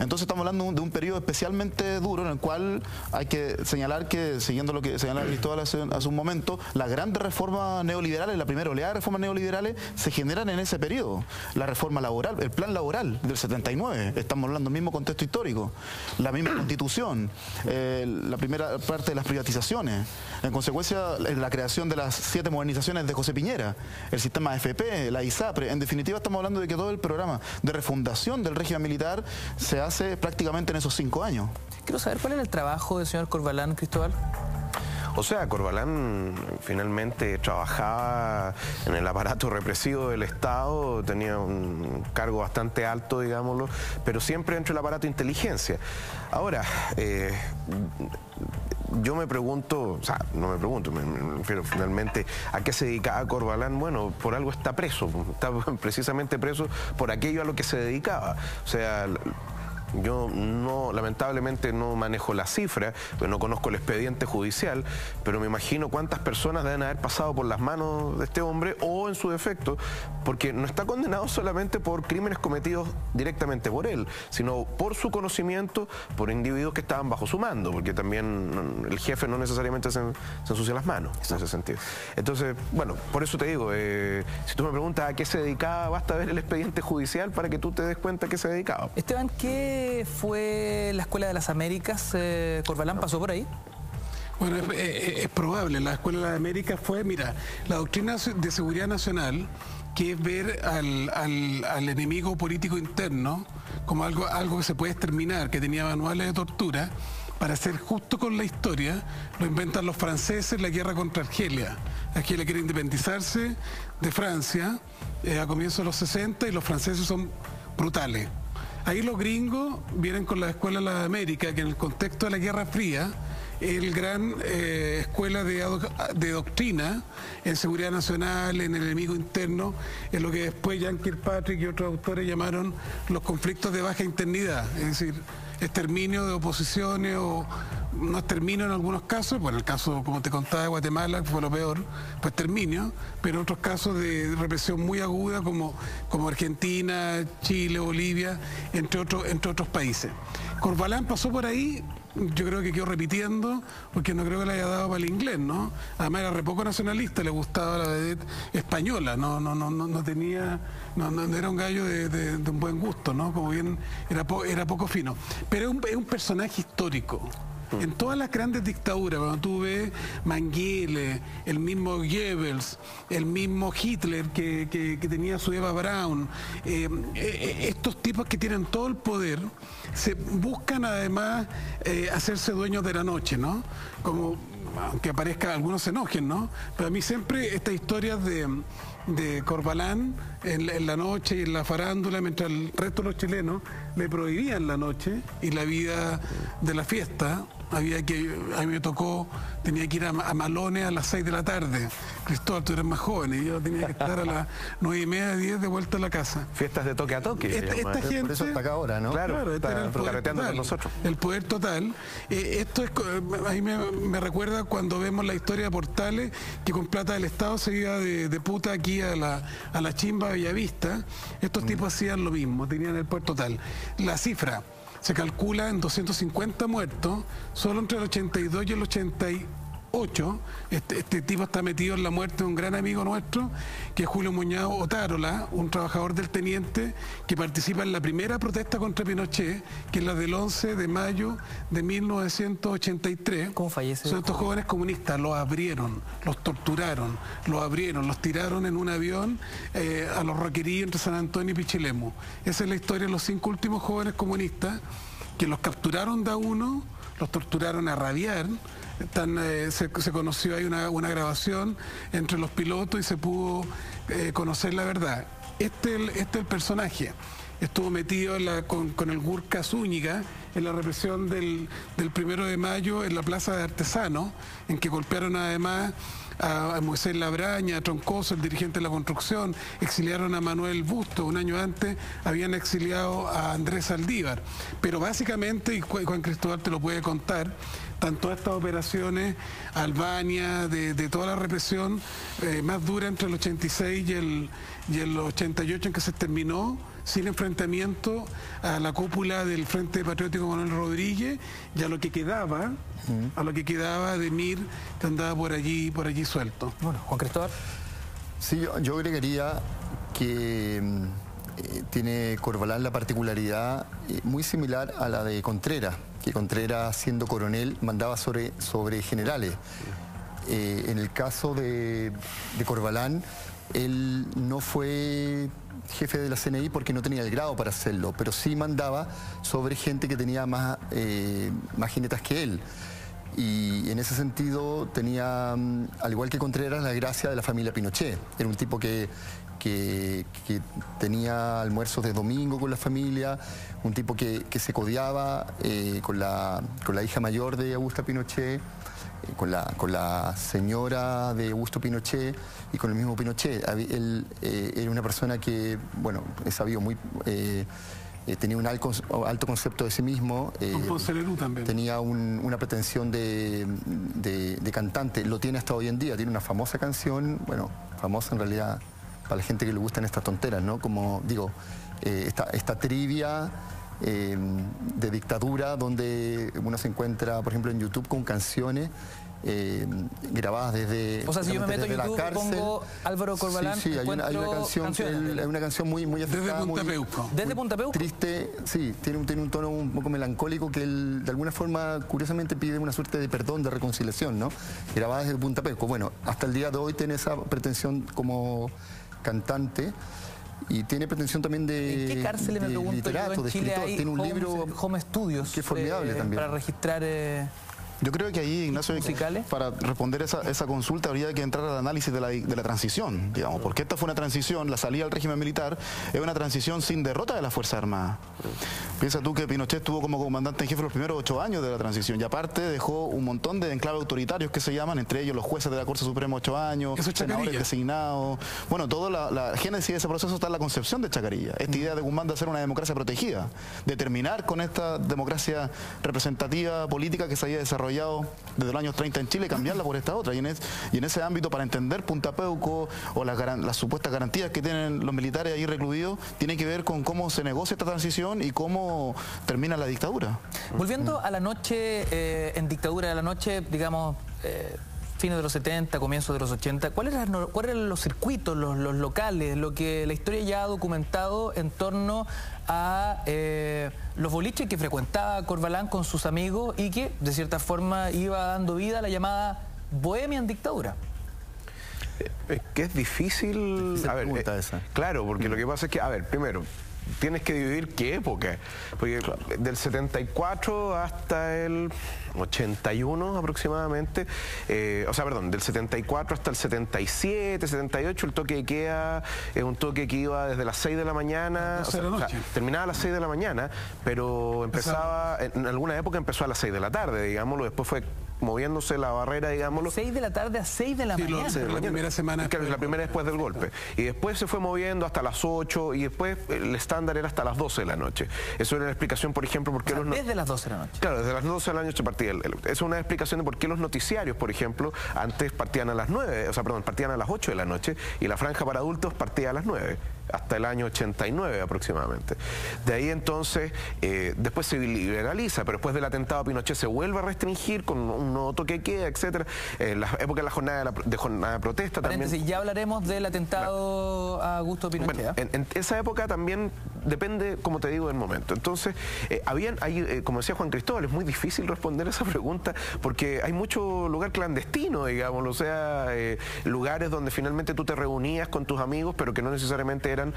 Entonces estamos hablando de un periodo especialmente duro en el cual hay que señalar que, siguiendo lo que señalaba Cristóbal hace un momento, las grandes reformas neoliberales, la primera oleada de reformas neoliberales, se generan en ese periodo. La reforma laboral, el plan laboral del 79, estamos hablando del mismo contexto histórico, la misma constitución, la primera parte de las privatizaciones. En consecuencia, la creación de las 7 modernizaciones de José Piñera, el sistema AFP, la ISAPRE. En definitiva, estamos hablando de que todo el programa de refundación del régimen militar se hace prácticamente en esos 5 años. Quiero saber cuál era el trabajo del señor Corvalán, Cristóbal. O sea, Corvalán finalmente trabajaba en el aparato represivo del Estado, tenía un cargo bastante alto, digámoslo, pero siempre dentro del aparato de inteligencia. Ahora, yo me pregunto, o sea, no me pregunto, me refiero finalmente a qué se dedicaba Corvalán. Bueno, por algo está preso, está precisamente preso por aquello a lo que se dedicaba. O sea, yo lamentablemente no manejo la cifra, pues no conozco el expediente judicial, pero me imagino cuántas personas deben haber pasado por las manos de este hombre o en su defecto, porque no está condenado solamente por crímenes cometidos directamente por él, sino por su conocimiento, por individuos que estaban bajo su mando, porque también el jefe no necesariamente se ensucia las manos en ese sentido. Entonces, bueno, por eso te digo, si tú me preguntas a qué se dedicaba, basta ver el expediente judicial para que tú te des cuenta a qué se dedicaba. Esteban, ¿qué fue la Escuela de las Américas? ¿Corvalán pasó por ahí? Bueno, es probable. La Escuela de las Américas fue, mira, la doctrina de seguridad nacional, que es ver al enemigo político interno como algo que se puede exterminar, que tenía manuales de tortura. Para ser justo con la historia, lo inventan los franceses en la guerra contra Argelia. Argelia quiere independizarse de Francia a comienzos de los 60 y los franceses son brutales. Ahí los gringos vienen con la Escuela de las Américas, que en el contexto de la Guerra Fría, el gran escuela de doctrina en seguridad nacional, en el enemigo interno, en lo que después Jan Kirkpatrick y otros autores llamaron los conflictos de baja internidad, es decir, exterminio de oposiciones o no exterminio en algunos casos, bueno, el caso, como te contaba, de Guatemala, que fue lo peor, fue exterminio, pero otros casos de represión muy aguda como Argentina, Chile, Bolivia, entre otros países. Corvalán pasó por ahí yo creo que quedó repitiendo, porque no creo que le haya dado para el inglés, ¿no? Además era re poco nacionalista, le gustaba la vedette española, no tenía, no era un gallo de un buen gusto, ¿no? Como bien, era poco fino. Pero es un personaje histórico. En todas las grandes dictaduras, cuando tú ves Mengele, el mismo Goebbels, el mismo Hitler que tenía su Eva Braun, estos tipos que tienen todo el poder, se buscan además hacerse dueños de la noche, ¿no? Como, aunque aparezca, algunos se enojen, ¿no? Pero a mí siempre estas historias de Corbalán en la noche y en la farándula, mientras el resto de los chilenos le prohibían la noche y la vida de la fiesta. A mí me tocó, tenía que ir a Malones a las 6 de la tarde. Cristóbal, tú eres más joven y yo tenía que estar a las 9:30, 10 de vuelta a la casa. Fiestas de toque a toque. Esta gente, por eso está acá ahora, ¿no? Claro, este era el poder carreteando total, con nosotros. el poder total. Esto es, a mí me recuerda cuando vemos la historia de Portales, que con plata del Estado se iba de puta aquí a la chimba Bellavista. Estos tipos hacían lo mismo, tenían el poder total. La cifra se calcula en 250 muertos, solo entre el 82 y el 88. Este tipo está metido en la muerte de un gran amigo nuestro, que es Julio Muñoz Otárola, un trabajador del Teniente, que participa en la primera protesta contra Pinochet, que es la del 11 de mayo de 1983. ¿Cómo fallece? Son estos jóvenes comunistas, los abrieron, los torturaron, los tiraron en un avión a los Roqueríos entre San Antonio y Pichilemu. Esa es la historia de los 5 últimos jóvenes comunistas, que los capturaron de a uno, los torturaron a rabiar. Se conoció, hay una grabación entre los pilotos y se pudo conocer la verdad. Este es el personaje. Estuvo metido con el Gurka Zúñiga en la represión del 1 de mayo en la Plaza de Artesanos, en que golpearon además a Moisés Labraña, a Troncoso, el dirigente de la construcción, exiliaron a Manuel Busto. Un año antes habían exiliado a Andrés Saldívar. Pero básicamente, y Juan Cristóbal te lo puede contar, tanto estas operaciones, Albania, de toda la represión más dura entre el 86 y el 88, en que se terminó sin enfrentamiento a la cúpula del Frente Patriótico Manuel Rodríguez y a lo que quedaba de Mir, que andaba por allí suelto. Bueno, Juan Cristóbal. Sí, yo agregaría que tiene Corbalán la particularidad muy similar a la de Contreras, que Contreras, siendo coronel, mandaba sobre generales. En el caso de Corbalán, él no fue jefe de la CNI porque no tenía el grado para hacerlo, pero sí mandaba sobre gente que tenía más jinetas que él. Y en ese sentido tenía, al igual que Contreras, la gracia de la familia Pinochet. Era un tipo que tenía almuerzos de domingo con la familia, un tipo que se codeaba con la hija mayor de Augusta Pinochet, con la señora de Augusto Pinochet y con el mismo Pinochet. Él era una persona que, bueno, es sabido muy... tenía un alto concepto de sí mismo. También. Tenía una pretensión de cantante. Lo tiene hasta hoy en día. Tiene una famosa canción, bueno, famosa en realidad para la gente que le gustan estas tonteras, ¿no? Como digo, esta trivia de dictadura donde uno se encuentra, por ejemplo, en YouTube con canciones grabadas desde, o sea, si yo me meto en YouTube y pongo Álvaro Corbalán, sí, hay una canción muy afectada, desde Punta Peuco, triste, sí, tiene un tono un poco melancólico que él de alguna forma curiosamente pide una suerte de perdón, de reconciliación, ¿no? Grabada desde Punta Peuco. Bueno, hasta el día de hoy tiene esa pretensión como cantante. Y tiene pretensión también de, ¿en qué cárceles, me pregunto, literato, de escritor. Tiene un libro Home Studios, que es formidable también. Para registrar... Yo creo que ahí, Ignacio, musicales, para responder esa consulta habría que entrar al análisis de la transición, digamos, porque esta fue una transición, la salida del régimen militar es una transición sin derrota de las Fuerzas Armadas. Piensa tú que Pinochet estuvo como comandante en jefe los primeros 8 años de la transición y aparte dejó un montón de enclaves autoritarios que se llaman, entre ellos los jueces de la Corte Suprema 8 años, senadores designados. Bueno, toda la génesis de ese proceso está en la concepción de Chacarilla. Esta idea de Guzmán de hacer una democracia protegida, de terminar con esta democracia representativa política que se había desarrollado desde los años 30 en Chile, cambiarla por esta otra. Y en ese ámbito, para entender Punta Peuco o las supuestas garantías que tienen los militares ahí recluidos, tiene que ver con cómo se negocia esta transición y cómo cómo termina la dictadura. Volviendo a la noche, en dictadura de la noche, digamos, fines de los 70, comienzos de los 80, ¿cuáles eran los circuitos, los locales, lo que la historia ya ha documentado en torno a los boliches que frecuentaba Corvalán con sus amigos y que, de cierta forma, iba dando vida a la llamada bohemia en dictadura? Que es difícil... A ver, esa. Claro, porque lo que pasa es que, a ver, primero, tienes que dividir qué época. Porque del 74 hasta el 81 aproximadamente, del 74 hasta el 77, 78, el toque de queda es un toque que iba desde las 6 de la mañana, terminaba a las 6 de la mañana, pero empezaba, en alguna época empezó a las 6 de la tarde, digámoslo, después fue moviéndose la barrera, digámoslo. 6 de la tarde a 6 de la mañana. La primera semana. Claro, la primera después del golpe. Y después se fue moviendo hasta las 8 y después el estándar era hasta las 12 de la noche. Eso era una explicación, por ejemplo, por qué desde las 12 de la noche. Claro, desde las 12 de la noche partía. Es una explicación de por qué los noticiarios, por ejemplo, antes partían a las 9, partían a las 8 de la noche y la franja para adultos partía a las 9. Hasta el año 89 aproximadamente. De ahí entonces, después se liberaliza, pero después del atentado a Pinochet se vuelve a restringir con un nuevo toque de queda, etcétera. En la época de la jornada de protesta también. Ya hablaremos del atentado a Augusto Pinochet. Bueno, en esa época también depende, como te digo, del momento. Entonces, como decía Juan Cristóbal, es muy difícil responder esa pregunta porque hay mucho lugar clandestino, digámoslo, o sea, lugares donde finalmente tú te reunías con tus amigos, pero que no necesariamente eran,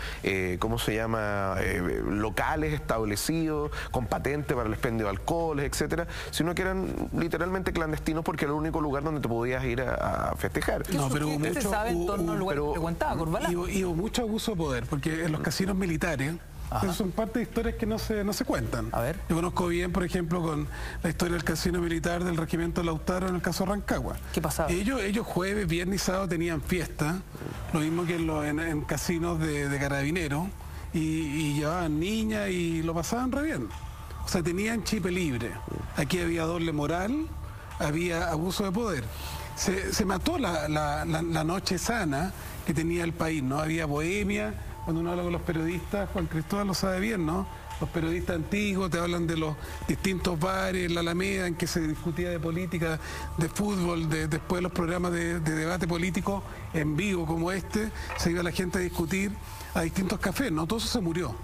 locales establecidos, con patente para el expendio de alcoholes, etcétera, sino que eran literalmente clandestinos porque era el único lugar donde te podías ir a festejar. No, pero ¿qué se sabe en torno al lugar que frecuentaba Corvalán? Y hubo mucho abuso de poder, porque en los casinos militares, esas son parte de historias que no se cuentan. A ver. Yo conozco bien, por ejemplo, con la historia del casino militar del regimiento Lautaro en el caso Rancagua. ¿Qué pasaba? Ellos jueves, viernes y sábado tenían fiesta, lo mismo que en casinos de carabineros, y llevaban niñas y lo pasaban re bien. O sea, tenían chipe libre. Aquí había doble moral, había abuso de poder. Se mató la noche sana que tenía el país, ¿no? Había bohemia. Cuando uno habla con los periodistas, Juan Cristóbal lo sabe bien, ¿no? Los periodistas antiguos te hablan de los distintos bares, la Alameda, en que se discutía de política, de fútbol, después los programas de debate político en vivo como este, se iba la gente a discutir a distintos cafés, ¿no? Todo eso se murió.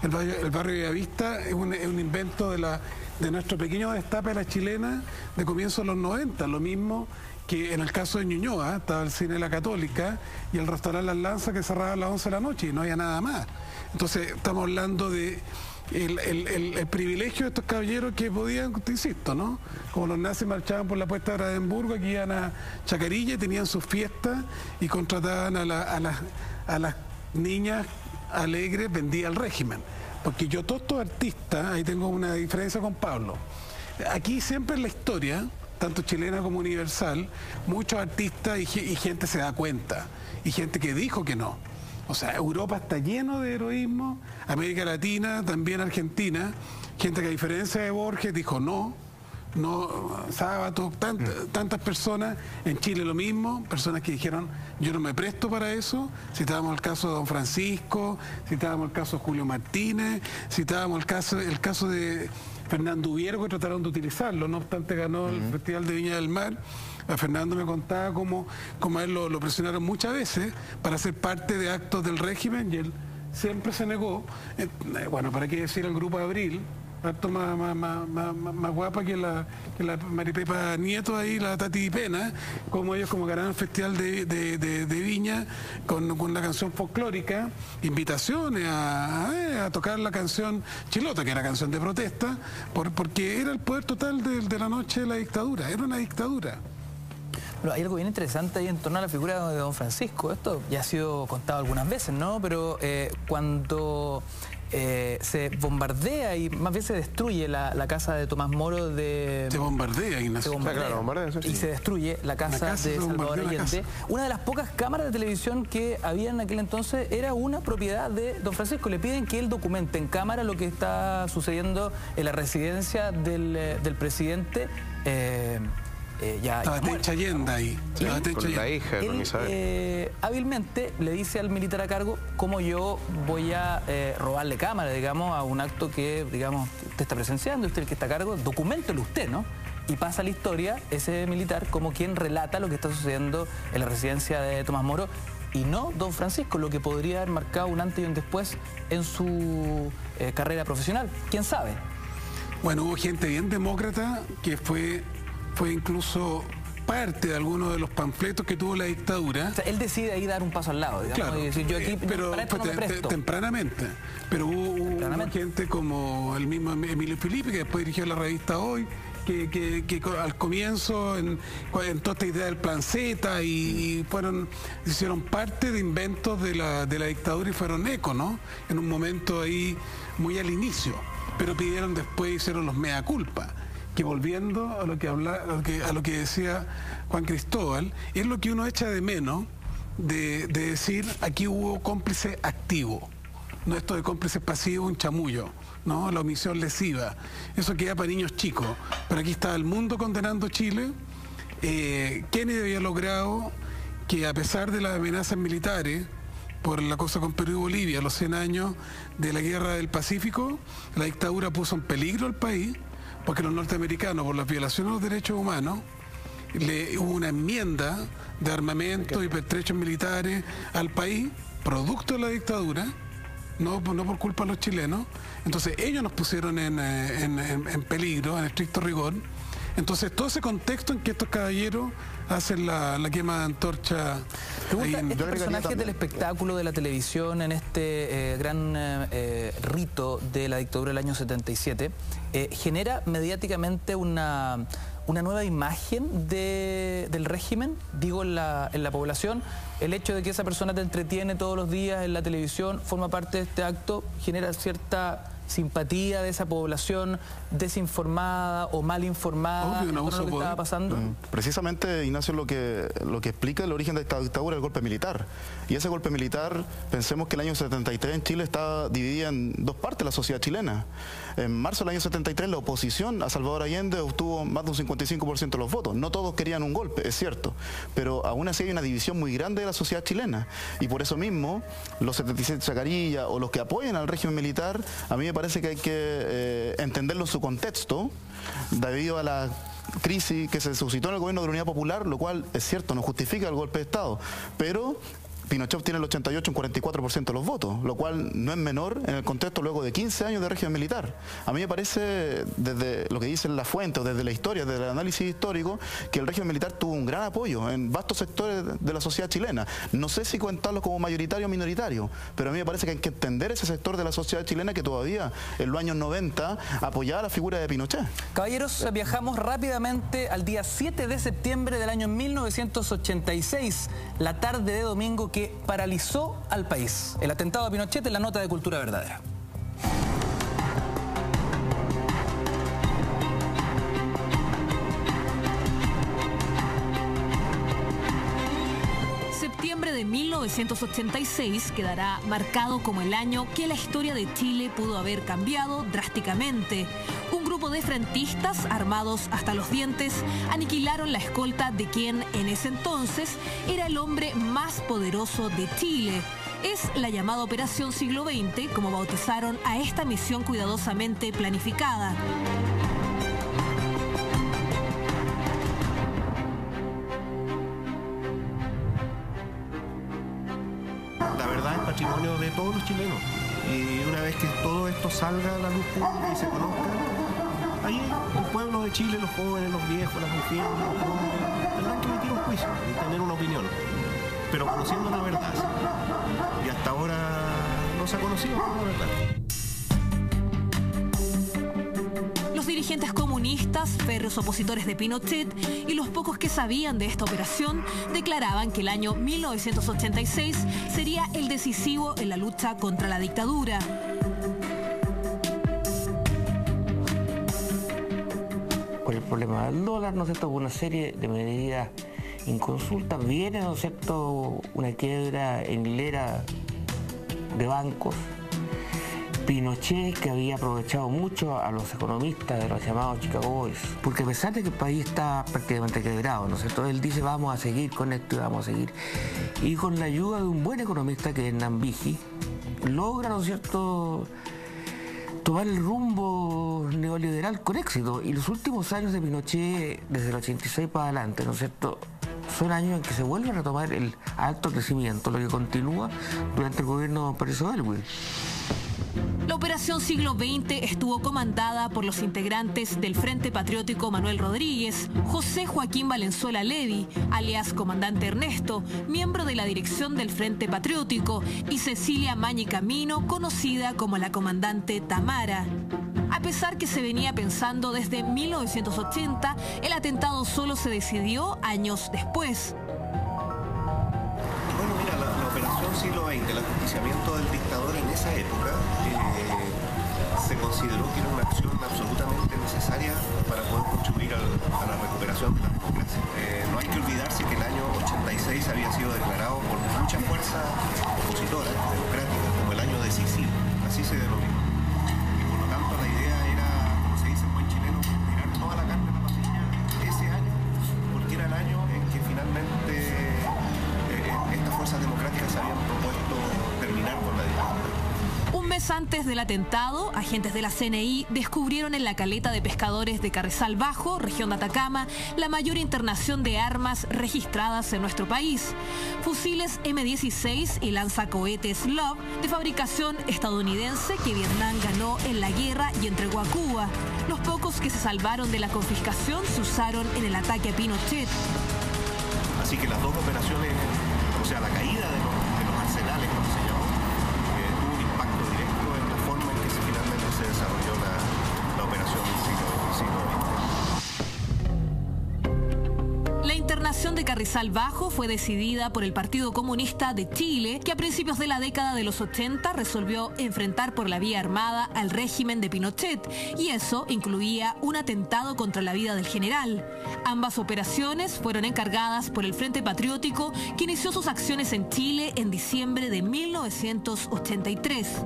El barrio Bellavista es un invento de nuestro pequeño destape de la chilena de comienzos de los 90, lo mismo que en el caso de Ñuñoa, estaba el cine La Católica y el restaurante Las Lanzas que cerraba a las 11 de la noche y no había nada más. Entonces estamos hablando de el privilegio de estos caballeros que podían, te insisto, ¿no? Como los nazis marchaban por la puerta de Brandenburgo, aquí iban a Chacarilla, tenían sus fiestas y contrataban a las niñas alegres, vendía al régimen. Porque yo, todos estos artistas, ahí tengo una diferencia con Pablo. Aquí siempre en la historia, tanto chilena como universal, muchos artistas y gente se da cuenta, y gente que dijo que no. O sea, Europa está lleno de heroísmo, América Latina, también Argentina, gente que a diferencia de Borges dijo no, Sábato, tantas personas, en Chile lo mismo, personas que dijeron yo no me presto para eso, citábamos el caso de Don Francisco, citábamos el caso de Julio Martínez, citábamos el caso de Fernando Ubiero, que trataron de utilizarlo, no obstante ganó el Festival de Viña del Mar. A Fernando me contaba cómo a él lo presionaron muchas veces para ser parte de actos del régimen y él siempre se negó. Bueno, ¿para qué decir el Grupo Abril? Harto más guapa que la Maripepa Nieto ahí, la Tati Pena, como ellos ganaron el Festival de Viña con la canción folclórica, invitaciones a tocar la canción Chilota, que era canción de protesta, porque era el poder total de la noche de la dictadura, era una dictadura. Pero hay algo bien interesante ahí en torno a la figura de Don Francisco. Esto ya ha sido contado algunas veces, ¿no? Pero cuando se bombardea y más bien se destruye la casa de Tomás Moro de... Se bombardea, Ignacio. Se bombardea, claro, bombardea, sí. Y se destruye la casa de Salvador Allende. Una de las pocas cámaras de televisión que había en aquel entonces era una propiedad de Don Francisco. Le piden que él documente en cámara lo que está sucediendo en la residencia del presidente ya Estaba Allenda ahí. Con la hija de él, hábilmente le dice al militar a cargo cómo yo voy a robarle cámara, digamos, a un acto que, digamos, usted está presenciando, usted el que está a cargo, documentelo usted, ¿no? Y pasa la historia, ese militar, como quien relata lo que está sucediendo en la residencia de Tomás Moro, y no don Francisco, lo que podría haber marcado un antes y un después en su carrera profesional. ¿Quién sabe? Bueno, hubo gente bien demócrata que fue incluso parte de algunos de los panfletos que tuvo la dictadura. O sea, él decide ahí dar un paso al lado, digamos, claro, y decir, yo aquí pero para esto no me presto. Tempranamente. Pero hubo gente como el mismo Emilio Filipe, que después dirigió la revista Hoy, que al comienzo, en toda esta idea del plan Z, hicieron parte de inventos de la dictadura y fueron eco, ¿no? En un momento ahí muy al inicio. Pero pidieron después, hicieron los mea culpa. Que volviendo a lo que decía Juan Cristóbal, es lo que uno echa de menos de decir aquí hubo cómplice activo, no esto de cómplice pasivo, un chamullo, ¿no? La omisión lesiva, eso queda para niños chicos, pero aquí está el mundo condenando Chile. Kennedy había logrado que, a pesar de las amenazas militares por la cosa con Perú y Bolivia, los 100 años de la Guerra del Pacífico, la dictadura puso en peligro al país, porque los norteamericanos, por las violaciones de los derechos humanos, hubo una enmienda de armamento y pertrechos militares al país, producto de la dictadura, no por culpa de los chilenos. Entonces ellos nos pusieron en peligro, en estricto rigor. Entonces todo ese contexto en que estos caballeros hacen la quema de antorcha. Este personaje del espectáculo de la televisión en este gran rito de la dictadura del año 77 genera mediáticamente una nueva imagen del régimen, digo, en la población. El hecho de que esa persona te entretiene todos los días en la televisión, forma parte de este acto, genera cierta simpatía de esa población desinformada o mal informada con lo que estaba pasando. Precisamente, Ignacio, lo que explica el origen de esta dictadura es el golpe militar. Y ese golpe militar, pensemos que el año 73 en Chile estaba dividida en dos partes la sociedad chilena. En marzo del año 73 la oposición a Salvador Allende obtuvo más de un 55% de los votos. No todos querían un golpe, es cierto, pero aún así hay una división muy grande de la sociedad chilena. Y por eso mismo, los 77 Chacarilla o los que apoyan al régimen militar, a mí me parece que hay que entenderlo en su contexto, debido a la crisis que se suscitó en el gobierno de la Unidad Popular, lo cual es cierto, no justifica el golpe de Estado, pero Pinochet tiene el 88, un 44% de los votos, lo cual no es menor en el contexto luego de 15 años de régimen militar. A mí me parece, desde lo que dicen las fuentes, o desde la historia, desde el análisis histórico, que el régimen militar tuvo un gran apoyo en vastos sectores de la sociedad chilena. No sé si contarlo como mayoritario o minoritario, pero a mí me parece que hay que entender ese sector de la sociedad chilena que todavía en los años 90 apoyaba la figura de Pinochet. Caballeros, viajamos rápidamente al día 7 de septiembre del año 1986, la tarde de domingo que paralizó al país. El atentado a Pinochet en la nota de Cultura Verdadera. Septiembre de 1986 quedará marcado como el año que la historia de Chile pudo haber cambiado drásticamente. Un grupo de frentistas armados hasta los dientes aniquilaron la escolta de quien en ese entonces era el hombre más poderoso de Chile. Es la llamada Operación Siglo XX, como bautizaron a esta misión cuidadosamente planificada. La verdad es patrimonio de todos los chilenos, y una vez que todo esto salga a la luz pública y se conozca, ahí el pueblo de Chile, los jóvenes, los viejos, las mujeres, los hombres, tendrán que emitir un juicio y tener una opinión, pero conociendo la verdad. Y hasta ahora no se ha conocido la verdad. Los dirigentes comunistas, férreos opositores de Pinochet y los pocos que sabían de esta operación declaraban que el año 1986 sería el decisivo en la lucha contra la dictadura. Por el problema del dólar, ¿no es cierto?, una serie de medidas inconsultas, viene, ¿no es cierto?, una quiebra en hilera de bancos, Pinochet, que había aprovechado mucho a los economistas de los llamados Chicago Boys, porque a pesar de que el país está prácticamente quebrado, ¿no es cierto? Él dice, vamos a seguir con esto y vamos a seguir. Y con la ayuda de un buen economista, que es Nambiji, logra, ¿no es cierto?, tomar el rumbo neoliberal con éxito. Y los últimos años de Pinochet, desde el 86 para adelante, ¿no es cierto?, son años en que se vuelve a retomar el alto crecimiento, lo que continúa durante el gobierno de Patricio Aylwin. La Operación Siglo XX estuvo comandada por los integrantes del Frente Patriótico Manuel Rodríguez, José Joaquín Valenzuela Levy, alias Comandante Ernesto, miembro de la dirección del Frente Patriótico, y Cecilia Mañi Camino, conocida como la Comandante Tamara. A pesar que se venía pensando desde 1980, el atentado solo se decidió años después. Bueno, mira, la Operación Siglo XX, el ajusticiamiento del dictador en esa época, se consideró que era una acción absolutamente necesaria para poder contribuir a la recuperación de la democracia. No hay que olvidarse que el año 86 había sido declarado por muchas fuerzas opositoras democráticas como el año decisivo, así se denominó. Y por lo tanto la idea era, como se dice en buen chileno, tirar toda la carne a la parrilla ese año, porque era el año en que finalmente estas fuerzas democráticas se habían propuesto terminar con la dictadura. Un mes antes del atentado, agentes de la CNI descubrieron en la caleta de pescadores de Carrizal Bajo, región de Atacama, la mayor internación de armas registradas en nuestro país. Fusiles M16 y lanzacohetes Love de fabricación estadounidense que Vietnam ganó en la guerra y entregó a Cuba. Los pocos que se salvaron de la confiscación se usaron en el ataque a Pinochet. Así que las dos operaciones, o sea, la caída de los arsenales, como se llamó, tuvo un impacto directo en la forma en que finalmente se desarrolló la operación del siglo XX. La internación de Carrizal Bajo fue decidida por el Partido Comunista de Chile, que a principios de la década de los 80 resolvió enfrentar por la vía armada al régimen de Pinochet, y eso incluía un atentado contra la vida del general. Ambas operaciones fueron encargadas por el Frente Patriótico, que inició sus acciones en Chile en diciembre de 1983.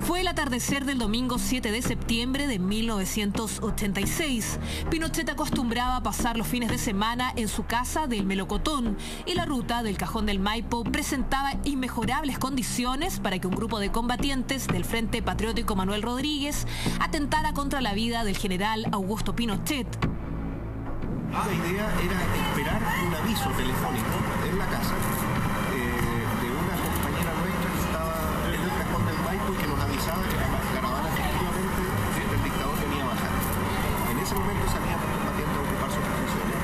Fue el atardecer del domingo 7 de septiembre de 1986. Pinochet acostumbraba a pasar los fines de semana en su casa del Melocotón, y la ruta del Cajón del Maipo presentaba inmejorables condiciones para que un grupo de combatientes del Frente Patriótico Manuel Rodríguez atentara contra la vida del general Augusto Pinochet. La idea era esperar un aviso telefónico en la casa de una compañera nuestra que estaba en el Cajón del Maipo y que nos avisaba que la caravana efectivamente del dictador venía bajando. En ese momento salían los combatientes a ocupar sus posiciones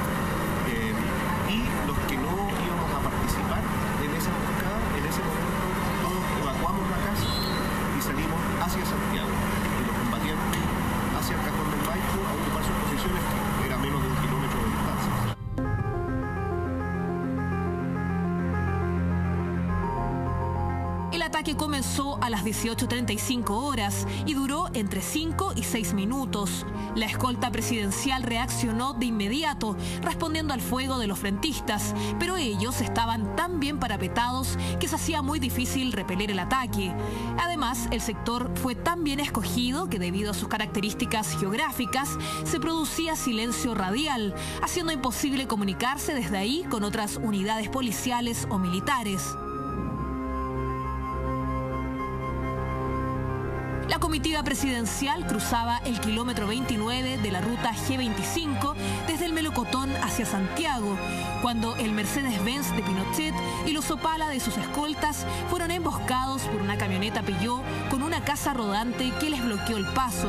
y los que no íbamos a participar en esa emboscada, en ese momento todos evacuamos la casa y salimos hacia Santiago, y los combatientes hacia el Cajón del Maipo a ocupar sus posiciones, que era menos de 1 kilómetro de distancia. El ataque comenzó a las 18:35 horas y duró entre 5 y 6 minutos. La escolta presidencial reaccionó de inmediato, respondiendo al fuego de los frentistas, pero ellos estaban tan bien parapetados que se hacía muy difícil repeler el ataque. Además, el sector fue tan bien escogido que, debido a sus características geográficas, se producía silencio radial, haciendo imposible comunicarse desde ahí con otras unidades policiales o militares. La comitiva presidencial cruzaba el kilómetro 29 de la ruta G25 desde el Melocotón hacia Santiago, cuando el Mercedes-Benz de Pinochet y los Opala de sus escoltas fueron emboscados por una camioneta Peugeot con una casa rodante que les bloqueó el paso.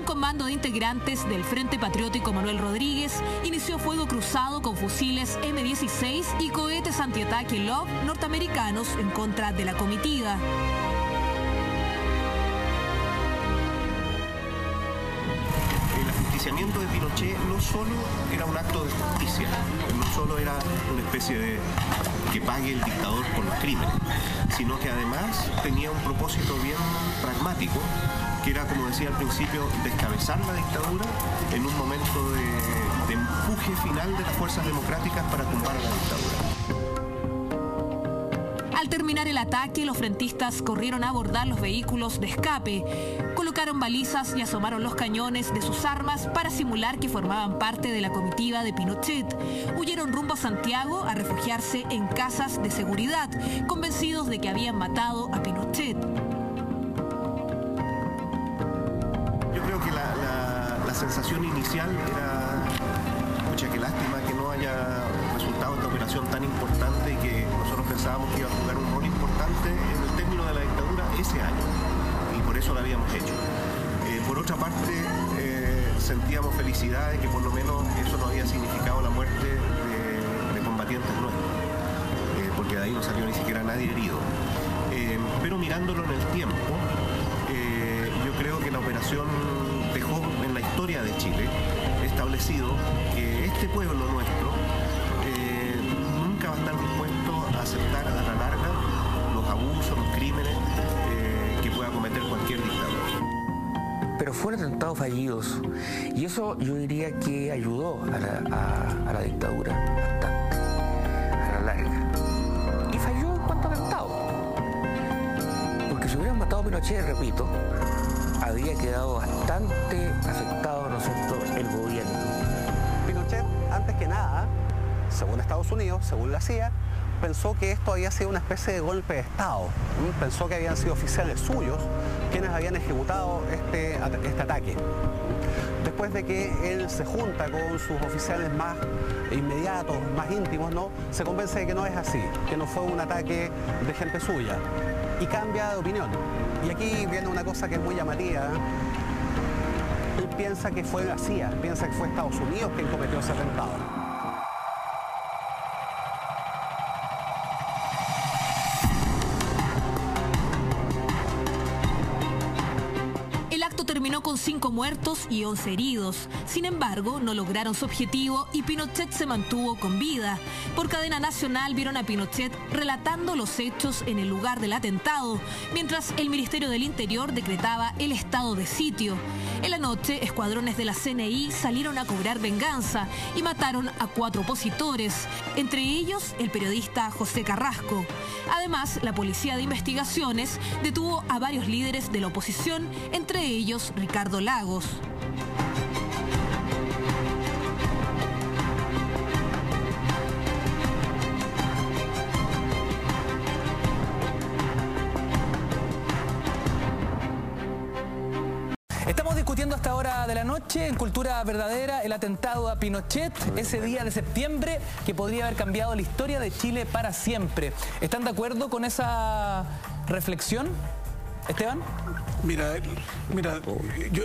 Comando de integrantes del Frente Patriótico Manuel Rodríguez inició fuego cruzado con fusiles M16 y cohetes antiataque Love norteamericanos en contra de la comitiva. El ajusticiamiento de Pinochet no solo era un acto de justicia, no solo era una especie de que pague el dictador por los crímenes, sino que además tenía un propósito bien pragmático, que era, como decía al principio, descabezar la dictadura en un momento de empuje final de las fuerzas democráticas para tumbar a la dictadura. Al terminar el ataque, los frentistas corrieron a abordar los vehículos de escape, colocaron balizas y asomaron los cañones de sus armas para simular que formaban parte de la comitiva de Pinochet. Huyeron rumbo a Santiago a refugiarse en casas de seguridad, convencidos de que habían matado a Pinochet. Yo creo que la sensación inicial era, mucha que lástima que no haya resultado esta operación tan importante y que nosotros pensábamos que iba a jugar un rol importante en el término de la dictadura ese año, y por eso lo habíamos hecho. Por otra parte, sentíamos felicidad de que por lo menos eso no había significado la muerte de combatientes nuestros, porque de ahí no salió ni siquiera nadie herido. Pero mirándolo en el tiempo, yo creo que la operación dejó en la historia de Chile establecido que este pueblo nuestro nunca va a estar dispuesto a aceptar a la larga los abusos, los crímenes que pueda cometer cualquier dictador. Pero fueron atentados fallidos, y eso yo diría que ayudó a la dictadura bastante, a la larga. Y falló en cuanto a atentado. Porque si hubieran matado a Pinochet, repito, habría quedado bastante afectado, ¿no es cierto?, el gobierno. Pinochet, antes que nada, según Estados Unidos, según la CIA, pensó que esto había sido una especie de golpe de Estado. Pensó que habían sido oficiales suyos quienes habían ejecutado este ataque. Después de que él se junta con sus oficiales más inmediatos, más íntimos, ¿no?, se convence de que no es así, que no fue un ataque de gente suya, y cambia de opinión. Y aquí viene una cosa que es muy llamativa. Él piensa que fue la CIA, piensa que fue Estados Unidos quien cometió ese atentado. Terminó con 5 muertos y 11 heridos. Sin embargo, no lograron su objetivo y Pinochet se mantuvo con vida. Por cadena nacional vieron a Pinochet relatando los hechos en el lugar del atentado, mientras el Ministerio del Interior decretaba el estado de sitio. En la noche, escuadrones de la CNI salieron a cobrar venganza y mataron a 4 opositores, entre ellos el periodista José Carrasco. Además, la Policía de Investigaciones detuvo a varios líderes de la oposición, entre ellos Ricardo Lagos. Estamos discutiendo a esta hora de la noche en Cultura Verdadera el atentado a Pinochet, ese día de septiembre que podría haber cambiado la historia de Chile para siempre. ¿Están de acuerdo con esa reflexión, Esteban? Mira,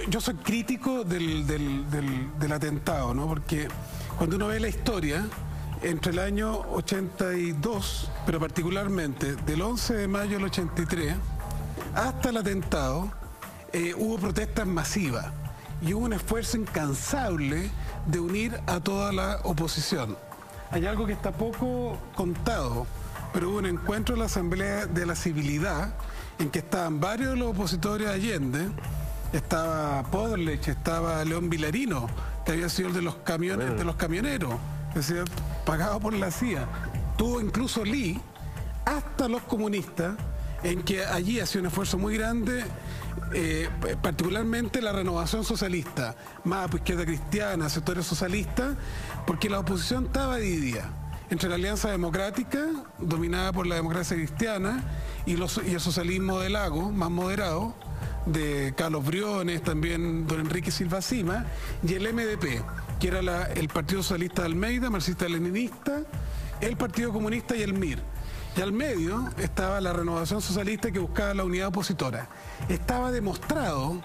yo soy crítico del atentado, ¿no? Porque cuando uno ve la historia, entre el año 82, pero particularmente del 11 de mayo del 83, hasta el atentado, hubo protestas masivas y hubo un esfuerzo incansable de unir a toda la oposición. Hay algo que está poco contado, pero hubo un encuentro en la Asamblea de la Civilidad en que estaban varios de los opositores a Allende, estaba Podlech, estaba León Vilarino, que había sido el de los camioneros, es decir, pagado por la CIA. Tuvo incluso Lee, hasta los comunistas, en que allí hacía un esfuerzo muy grande, particularmente la Renovación Socialista, más Izquierda Cristiana, sectores socialistas, porque la oposición estaba dividida entre la Alianza Democrática, dominada por la democracia cristiana, y el socialismo de Lagos, más moderado, de Carlos Briones, también don Enrique Silva Sima, y el MDP, que era el Partido Socialista de Almeida, marxista-leninista, el Partido Comunista y el MIR. Y al medio estaba la Renovación Socialista, que buscaba la unidad opositora. Estaba demostrado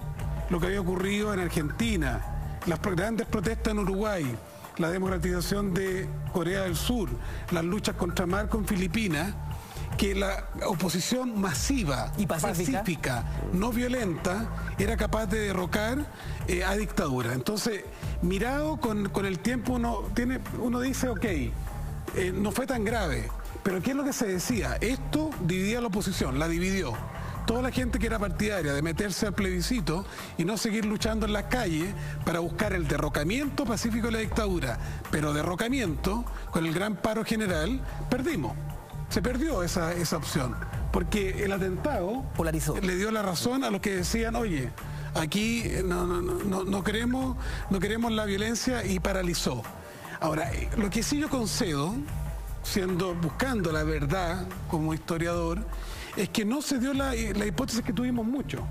lo que había ocurrido en Argentina, las grandes protestas en Uruguay, la democratización de Corea del Sur, las luchas contra Marcos en Filipinas, que la oposición masiva y pacífica, no violenta, era capaz de derrocar a dictadura. Entonces, mirado con el tiempo, uno dice, ok, no fue tan grave. Pero ¿qué es lo que se decía? Esto dividía a la oposición, la dividió. toda la gente que era partidaria de meterse al plebiscito y no seguir luchando en las calles para buscar el derrocamiento pacífico de la dictadura, pero derrocamiento con el gran paro general, perdimos. Se perdió esa opción, porque el atentado polarizó, le dio la razón a los que decían, oye, aquí no queremos la violencia, y paralizó. Ahora, lo que sí yo concedo, buscando la verdad como historiador, es que no se dio la hipótesis que tuvimos mucho,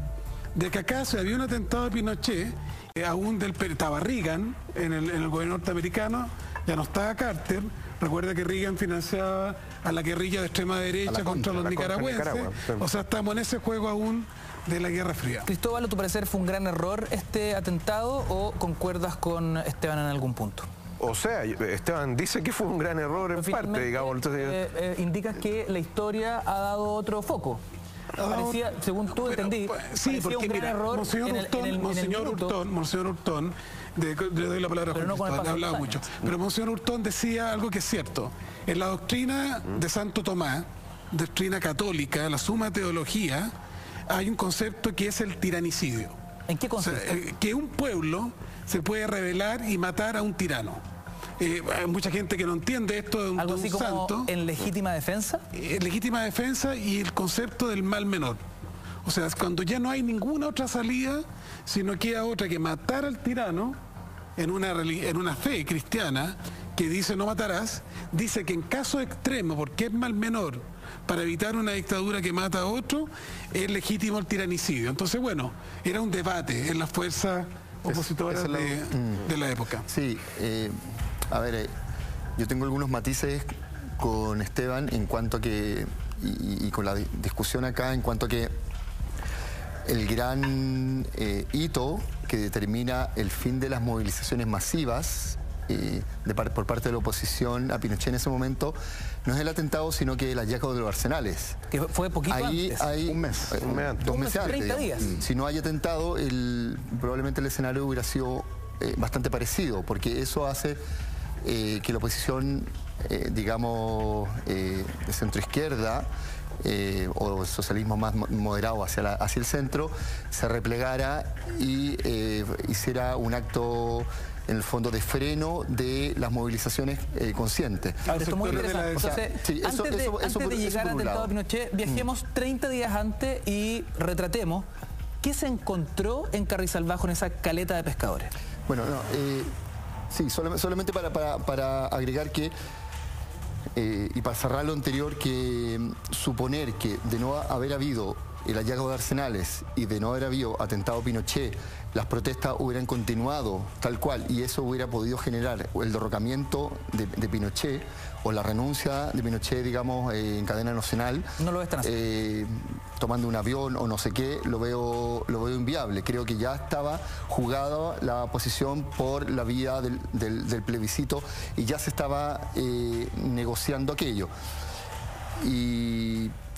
de que acá se había un atentado de Pinochet, estaba Reagan en el gobierno norteamericano, ya no estaba Carter. Recuerda que Reagan financiaba a la guerrilla de extrema derecha contra los nicaragüenses. O sea, estamos en ese juego aún de la Guerra Fría. Cristóbal, ¿a tu parecer fue un gran error este atentado o concuerdas con Esteban en algún punto? O sea, Esteban dice que fue un gran error en parte, digamos. Entonces, indicas que la historia ha dado otro foco. Parecía, según tú entendí, sí, porque un gran error Monseñor Hurtón, le doy la palabra a Juan Cristóbal, hablaba mucho, pero Monseñor Hurtón decía algo que es cierto. En la doctrina de Santo Tomás, doctrina católica, la Suma Teología, hay un concepto que es el tiranicidio. ¿En qué consiste? O sea, que un pueblo se puede rebelar y matar a un tirano. Hay mucha gente que no entiende esto de un, ¿algo así como santo. ¿En legítima defensa? Legítima defensa y el concepto del mal menor. O sea, es cuando ya no hay ninguna otra salida, sino queda otra que matar al tirano en una fe cristiana que dice no matarás, dice que en caso extremo, porque es mal menor, para evitar una dictadura que mata a otro, es legítimo el tiranicidio. Entonces, bueno, era un debate en las fuerzas opositoras de la época. Sí, a ver, yo tengo algunos matices con Esteban en cuanto a que, y con la discusión acá, en cuanto a que el gran hito que determina el fin de las movilizaciones masivas por parte de la oposición a Pinochet en ese momento no es el atentado, sino que el hallazgo de los arsenales. Que fue poquito antes. Un mes. 2 meses antes. 30 días. Si no hay atentado, probablemente el escenario hubiera sido bastante parecido, porque eso hace que la oposición, digamos, de centroizquierda, o socialismo más moderado hacia el centro, se replegara y hiciera un acto en el fondo de freno de las movilizaciones conscientes. A ver, esto es muy interesante. Entonces, sí, antes de llegar al atentado de Pinochet, viajemos 30 días antes y retratemos qué se encontró en Carrizalbajo, en esa caleta de pescadores. Bueno, sí, solamente para agregar que y para cerrar lo anterior, que suponer que de no haber habido el hallazgo de arsenales y de no haber habido atentado a Pinochet, las protestas hubieran continuado tal cual y eso hubiera podido generar el derrocamiento de Pinochet o la renuncia de Pinochet, digamos, en cadena nacional. No lo ves tan así. Tomando un avión o no sé qué, lo veo inviable. Creo que ya estaba jugada la posición por la vía del plebiscito y ya se estaba negociando aquello.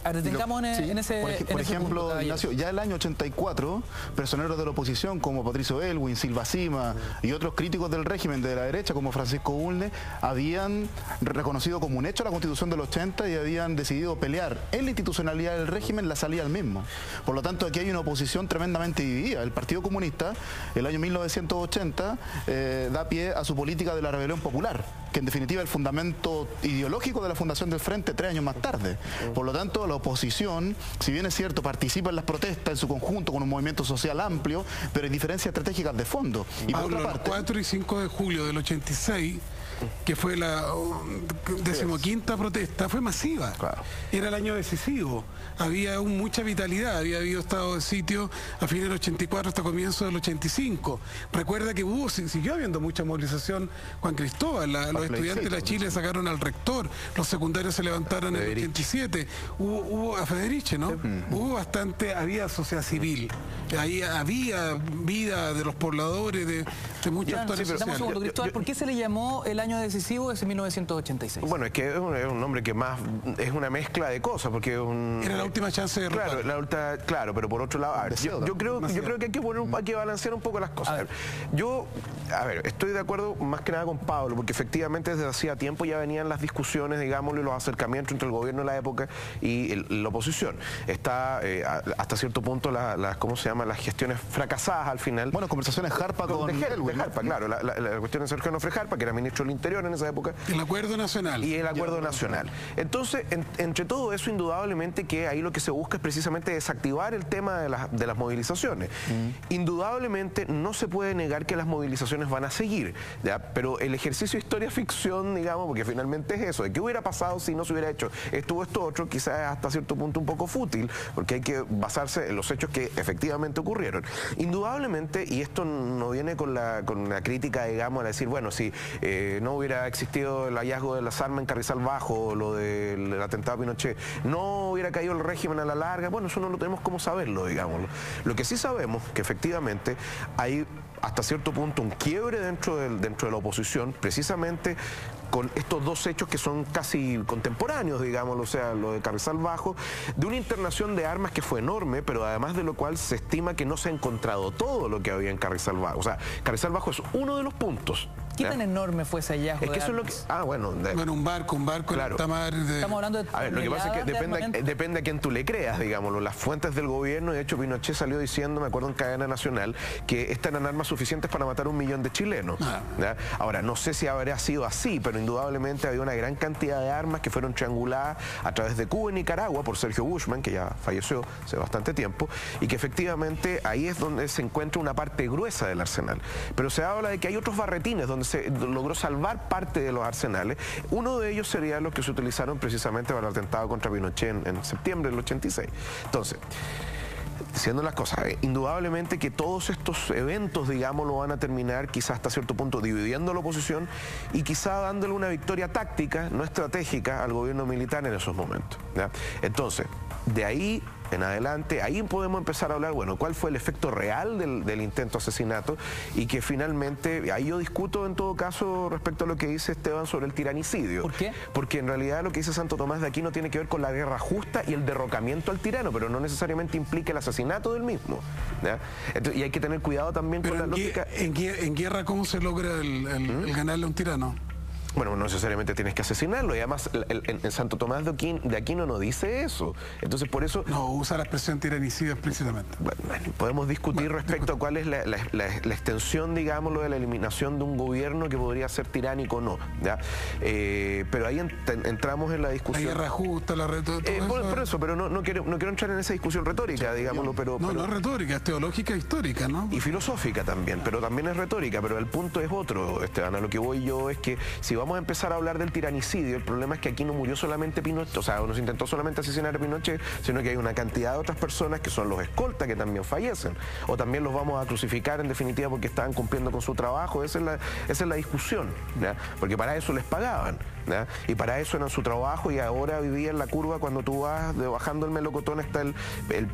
Detengamos en ese Por ejemplo, punto, Ignacio, ya el año 84, personeros de la oposición como Patricio Elwin, Silva Sima y otros críticos del régimen de la derecha como Francisco Bulnes habían reconocido como un hecho la Constitución del 80 y habían decidido pelear en la institucionalidad del régimen la salida al mismo. Por lo tanto, aquí hay una oposición tremendamente dividida. El Partido Comunista, el año 1980, da pie a su política de la rebelión popular, que en definitiva es el fundamento ideológico de la fundación del Frente 3 años más tarde. Por lo tanto, la oposición, si bien es cierto, participa en las protestas en su conjunto con un movimiento social amplio, pero hay diferencias estratégicas de fondo. Y Pablo, por otra parte, el 4 y 5 de julio del 86, que fue la 15ª protesta, fue masiva. Claro. Era el año decisivo. Había mucha vitalidad, había habido estado de sitio a fines del 84 hasta comienzos del 85. Recuerda que siguió habiendo mucha movilización. Juan Cristóbal, los estudiantes de la Chile sacaron al rector, los secundarios se levantaron en el 87. Hubo a Federici, ¿no? Hubo bastante, había sociedad civil, ahí había vida de los pobladores, de muchos actores sociales. Cristóbal, ¿por qué se le llamó el año año decisivo es 1986. Bueno, es que es un nombre que más es una mezcla de cosas, porque era la última chance de derrotar. Claro, pero por otro lado, a ver, yo creo que hay que balancear un poco las cosas. A ver, estoy de acuerdo más que nada con Pablo, porque efectivamente desde hacía tiempo ya venían las discusiones, digámoslo, y los acercamientos entre el gobierno de la época y la oposición. Está hasta cierto punto ¿cómo se llama? Las gestiones fracasadas al final. Bueno, conversaciones Jarpa con Jarpa, claro, la cuestión de Sergio Onofre Jarpa, que era ministro del Interior en esa época. El acuerdo nacional. Y el acuerdo nacional. Entonces, entre todo eso, indudablemente que ahí lo que se busca es precisamente desactivar el tema de las movilizaciones. Indudablemente no se puede negar que las movilizaciones van a seguir, ¿ya? Pero el ejercicio de historia-ficción, digamos, porque finalmente es eso, de qué hubiera pasado si no se hubiera hecho esto o esto otro, quizás hasta cierto punto un poco fútil, porque hay que basarse en los hechos que efectivamente ocurrieron. Indudablemente, y esto no viene con la crítica, digamos, a decir, bueno, si no hubiera existido el hallazgo de las armas en Carrizal Bajo, o lo del atentado a Pinochet, no hubiera caído el régimen a la larga, bueno, eso no lo tenemos como saberlo, digámoslo. Lo que sí sabemos que efectivamente hay hasta cierto punto un quiebre dentro de la oposición, precisamente con estos dos hechos que son casi contemporáneos, digámoslo, o sea, lo de Carrizal Bajo, de una internación de armas que fue enorme, pero además de lo cual se estima que no se ha encontrado todo lo que había en Carrizal Bajo. O sea, Carrizal Bajo es uno de los puntos. ¿Qué tan enorme fue ese hallazgo? Es que eso es lo que... Bueno, un barco claro. Estamos hablando de... A ver, lo que pasa es que depende a quién tú le creas, digámoslo. Las fuentes del gobierno, de hecho Pinochet salió diciendo, me acuerdo en cadena nacional, que estas eran armas suficientes para matar 1 millón de chilenos. ¿Ya? Ahora, no sé si habría sido así, pero indudablemente había una gran cantidad de armas que fueron trianguladas a través de Cuba y Nicaragua por Sergio Bushman, que ya falleció hace bastante tiempo, y que efectivamente ahí es donde se encuentra una parte gruesa del arsenal. Pero se habla de que hay otros barretines donde se logró salvar parte de los arsenales. Uno de ellos sería los que se utilizaron precisamente para el atentado contra Pinochet en septiembre del 86. Entonces, diciendo las cosas, indudablemente que todos estos eventos, digamos, lo van a terminar quizás hasta cierto punto dividiendo a la oposición y quizá dándole una victoria táctica, no estratégica, al gobierno militar en esos momentos, ¿ya? Entonces, de ahí en adelante, ahí podemos empezar a hablar, bueno, cuál fue el efecto real del intento de asesinato, y que finalmente, ahí yo discuto en todo caso respecto a lo que dice Esteban sobre el tiranicidio. ¿Por qué? Porque en realidad lo que dice Santo Tomás de Aquino tiene que ver con la guerra justa y el derrocamiento al tirano, pero no necesariamente implica el asesinato del mismo, ¿ya? Entonces, y hay que tener cuidado también con la lógica. En guerra, ¿cómo se logra el ganarle a un tirano? Bueno, no necesariamente tienes que asesinarlo, y además en Santo Tomás de Aquino no dice eso. Entonces, por eso... No, usa la expresión tiranicidio explícitamente. Bueno, podemos discutir respecto a cuál es la extensión, digámoslo, de la eliminación de un gobierno que podría ser tiránico o no, ¿ya? Pero ahí entramos en la discusión... La guerra justa, la retórica... Por eso, pero no quiero entrar en esa discusión retórica, digámoslo, pero... No es retórica, es teológica e histórica, ¿no? Y filosófica también, pero también es retórica, pero el punto es otro, Esteban. A lo que voy yo es que si vamos a empezar a hablar del tiranicidio, el problema es que aquí no murió solamente Pinochet, o sea, no se intentó solamente asesinar a Pinochet, sino que hay una cantidad de otras personas que son los escoltas que también fallecen, o también los vamos a crucificar en definitiva porque estaban cumpliendo con su trabajo. Esa es la discusión, ¿ya? Porque para eso les pagaban, ¿ya? Y para eso eran su trabajo, y ahora hoy día en la curva, cuando tú vas bajando el melocotón, está el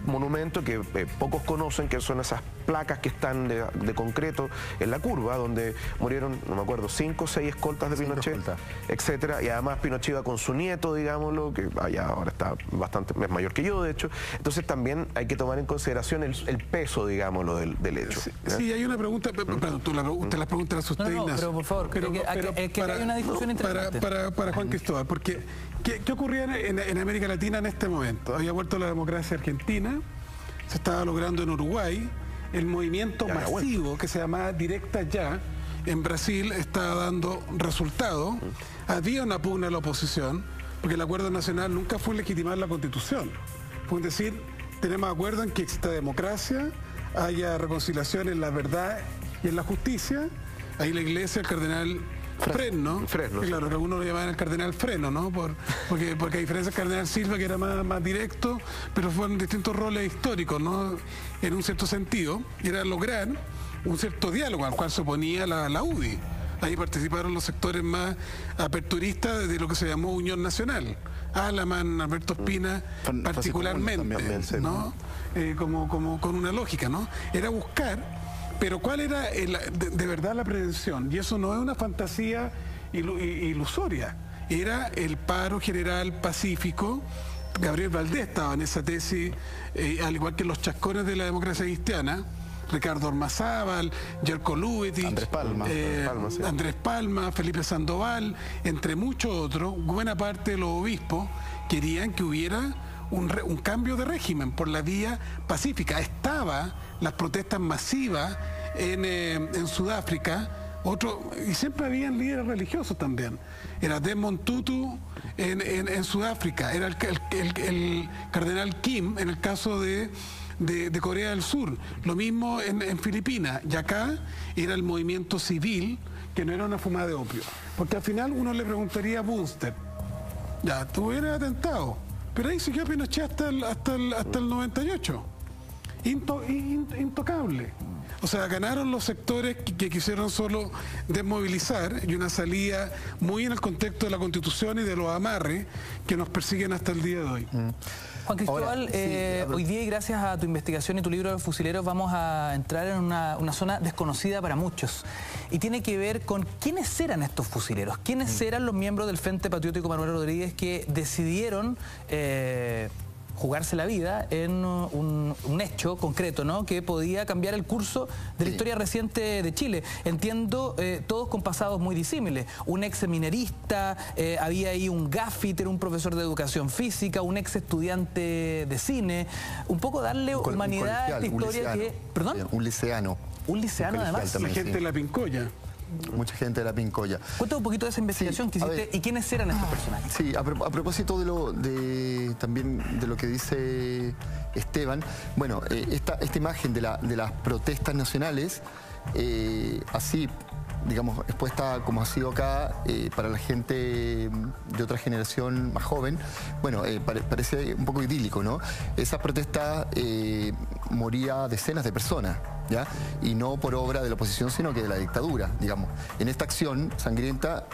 monumento que pocos conocen, que son esas placas que están de concreto en la curva, donde murieron, no me acuerdo, 5 o 6 escoltas de Pinochet, etcétera, y además Pinochet iba con su nieto, digámoslo, que allá ahora está bastante, es mayor que yo, de hecho. Entonces también hay que tomar en consideración el peso, digámoslo, del hecho. Sí, hay una pregunta, perdón, te la preguntas a usted, no, Ignacio. Pero por favor, que hay una discusión interesante. Para Juan Cristóbal, porque ¿qué ocurría en América Latina en este momento? Había vuelto la democracia argentina, se estaba logrando en Uruguay, el movimiento masivo que se llamaba Directa Ya, en Brasil estaba dando resultado. Había una pugna a la oposición, porque el acuerdo nacional nunca fue legitimar la Constitución. Fue decir, tenemos acuerdo en que exista democracia, haya reconciliación en la verdad y en la justicia. Ahí la Iglesia, el cardenal Fresno, claro, que algunos lo llamaban el cardenal Freno, ¿no? Porque a diferencia del cardenal Silva, que era más directo, pero fueron distintos roles históricos, ¿no? En un cierto sentido, era lograr un cierto diálogo al cual se oponía la UDI. Ahí participaron los sectores más aperturistas de lo que se llamó Unión Nacional. Alaman, Alberto Espina, particularmente, ¿no? Como con una lógica, ¿no? Era buscar, pero ¿cuál era de verdad la pretensión? Y eso no es una fantasía ilusoria. Era el paro general pacífico. Gabriel Valdés estaba en esa tesis, al igual que los chascones de la democracia cristiana. Ricardo Ormazábal, Jerko Lubetich, Andrés Palma, Felipe Sandoval, entre muchos otros. Buena parte de los obispos querían que hubiera un cambio de régimen por la vía pacífica. Estaban las protestas masivas en Sudáfrica, y siempre habían líderes religiosos también. Era Desmond Tutu en Sudáfrica, era el cardenal Kim en el caso de Corea del Sur, lo mismo en Filipinas, y acá era el movimiento civil, que no era una fumada de opio. Porque al final uno le preguntaría a Bunster, ya, tú eres atentado, pero ahí siguió Pinochet hasta el 98, intocable. O sea, ganaron los sectores que quisieron solo desmovilizar, y una salida muy en el contexto de la Constitución y de los amarres que nos persiguen hasta el día de hoy. Juan Cristóbal, hoy día, y gracias a tu investigación y tu libro de Fusileros, vamos a entrar en una zona desconocida para muchos. Y tiene que ver con quiénes eran estos fusileros, quiénes eran los miembros del Frente Patriótico Manuel Rodríguez que decidieron jugarse la vida en un hecho concreto, ¿no?, que podía cambiar el curso de la historia reciente de Chile. Entiendo, todos con pasados muy disímiles. Un ex minerista, había ahí un gaffiter, un profesor de educación física, un ex estudiante de cine. Un poco darle humanidad a esta historia que... ¿Perdón? Un liceano. Un liceano además. La gente de la Pincoya. Mucha gente de la Pincoya. Cuéntame un poquito de esa investigación que hiciste y quiénes eran estos personajes. Sí, a propósito también de lo que dice Esteban, bueno, esta imagen de las protestas nacionales, así, digamos, expuesta como ha sido acá, para la gente de otra generación más joven, bueno, parece un poco idílico, ¿no? Esas protestas moría decenas de personas, ¿ya? Y no por obra de la oposición, sino que de la dictadura, digamos. En esta acción sangrienta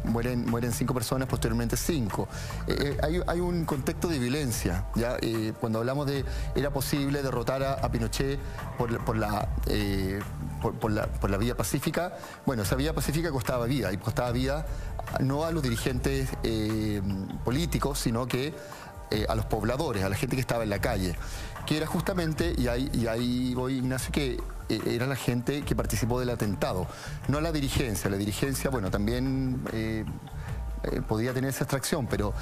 mueren 5 personas, posteriormente 5. Hay un contexto de violencia, ¿ya? Cuando hablamos de era posible derrotar a Pinochet por la vía pacífica, bueno, esa vía pacífica costaba vida, y costaba vida no a los dirigentes políticos, sino que a los pobladores, a la gente que estaba en la calle, que era justamente, y ahí voy, Ignacio, que era la gente que participó del atentado, no la dirigencia. La dirigencia, bueno, también podía tener esa extracción, pero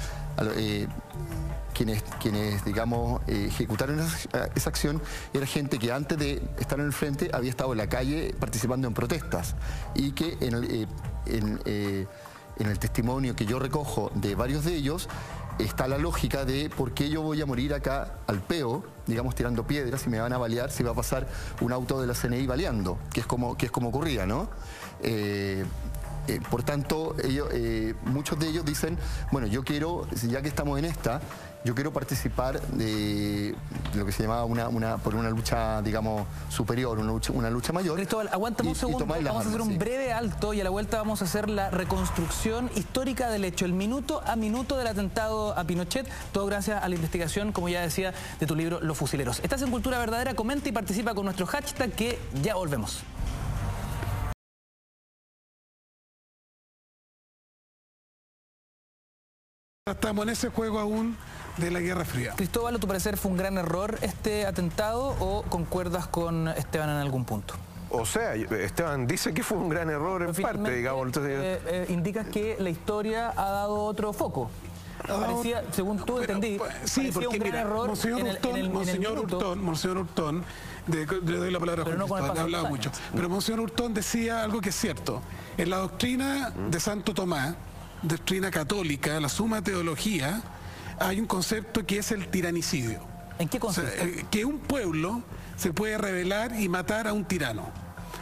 quienes digamos, ejecutaron esa acción era gente que antes de estar en el frente había estado en la calle participando en protestas, y que en el testimonio que yo recojo de varios de ellos está la lógica de por qué yo voy a morir acá al peo, digamos, tirando piedras, y me van a balear si va a pasar un auto de la CNI baleando, que es como ocurría, ¿no? Por tanto, muchos de ellos dicen, bueno, yo quiero, ya que estamos en esta, yo quiero participar de lo que se llamaba por una lucha, digamos, superior, una lucha mayor. Cristóbal, aguántame un segundo, vamos a hacer un breve alto, y a la vuelta vamos a hacer la reconstrucción histórica del hecho, el minuto a minuto del atentado a Pinochet, todo gracias a la investigación, como ya decía, de tu libro Los Fusileros. Estás en Cultura Verdadera, comenta y participa con nuestro hashtag, que ya volvemos. Estamos en ese juego aún de la Guerra Fría. Cristóbal, ¿a tu parecer fue un gran error este atentado, o concuerdas con Esteban en algún punto? O sea, Esteban dice que fue un gran error en parte, digamos. Entonces, indicas que la historia ha dado otro foco. Parecía, según tú entendí, sí, porque un gran error. Monseñor Hurtón, le doy la palabra a Juan Cristóbal, hablaba mucho. Pero Monseñor Hurtón decía algo que es cierto. En la doctrina de Santo Tomás, doctrina católica, la Suma Teología, hay un concepto que es el tiranicidio. ¿En qué consiste? O sea, que un pueblo se puede rebelar y matar a un tirano.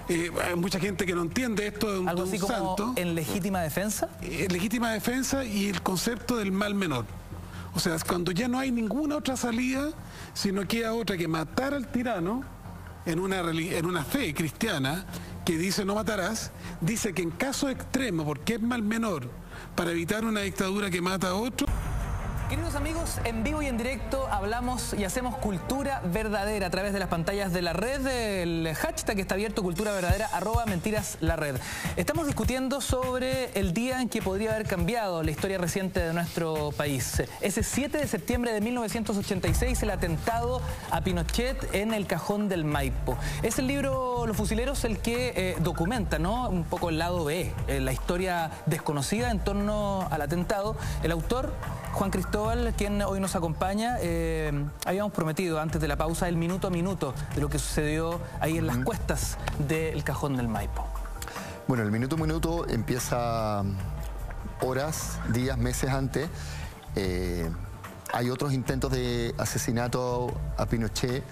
Hay mucha gente que no entiende esto de un, ¿algo así como santo. ¿En legítima defensa? Legítima defensa y el concepto del mal menor. O sea, cuando ya no hay ninguna otra salida, sino queda otra que matar al tirano en una fe cristiana que dice no matarás, dice que en caso extremo, porque es mal menor, para evitar una dictadura que mata a otro, Queridos amigos, en vivo y en directo hablamos y hacemos cultura verdadera a través de las pantallas de la red. El hashtag está abierto, cultura verdadera, @mentiras_la_red. Estamos discutiendo sobre el día en que podría haber cambiado la historia reciente de nuestro país. Ese 7 de septiembre de 1986, el atentado a Pinochet en el Cajón del Maipo. Es el libro Los Fusileros el que documenta, ¿no?, un poco el lado B, la historia desconocida en torno al atentado. El autor, Juan Cristóbal, quien hoy nos acompaña, habíamos prometido antes de la pausa el minuto a minuto de lo que sucedió ahí en las cuestas del Cajón del Maipo. Bueno, el minuto a minuto empieza horas, días, meses antes. Hay otros intentos de asesinato a Pinochet,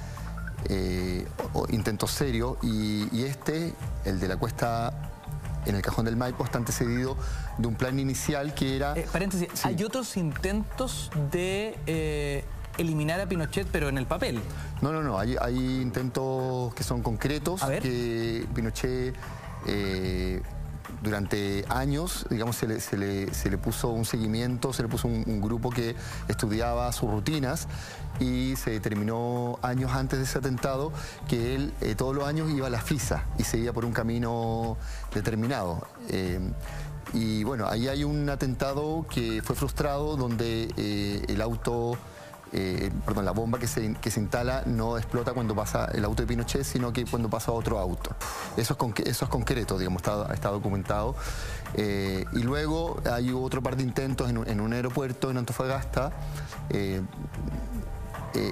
o intentos serios, y este, el de la cuesta en el Cajón del Maipo, está antecedido de un plan inicial que era... paréntesis, sí. Hay otros intentos de eliminar a Pinochet, pero en el papel. No, hay intentos que son concretos, que Pinochet durante años, digamos, se le puso un seguimiento, se le puso un grupo que estudiaba sus rutinas, y se determinó años antes de ese atentado que él todos los años iba a la FISA y seguía por un camino determinado. Y bueno, ahí hay un atentado que fue frustrado, donde el auto... la bomba que se instala no explota cuando pasa el auto de Pinochet, sino que cuando pasa otro auto. Eso es concreto, digamos, está documentado. Y luego hay otro par de intentos en un aeropuerto en Antofagasta.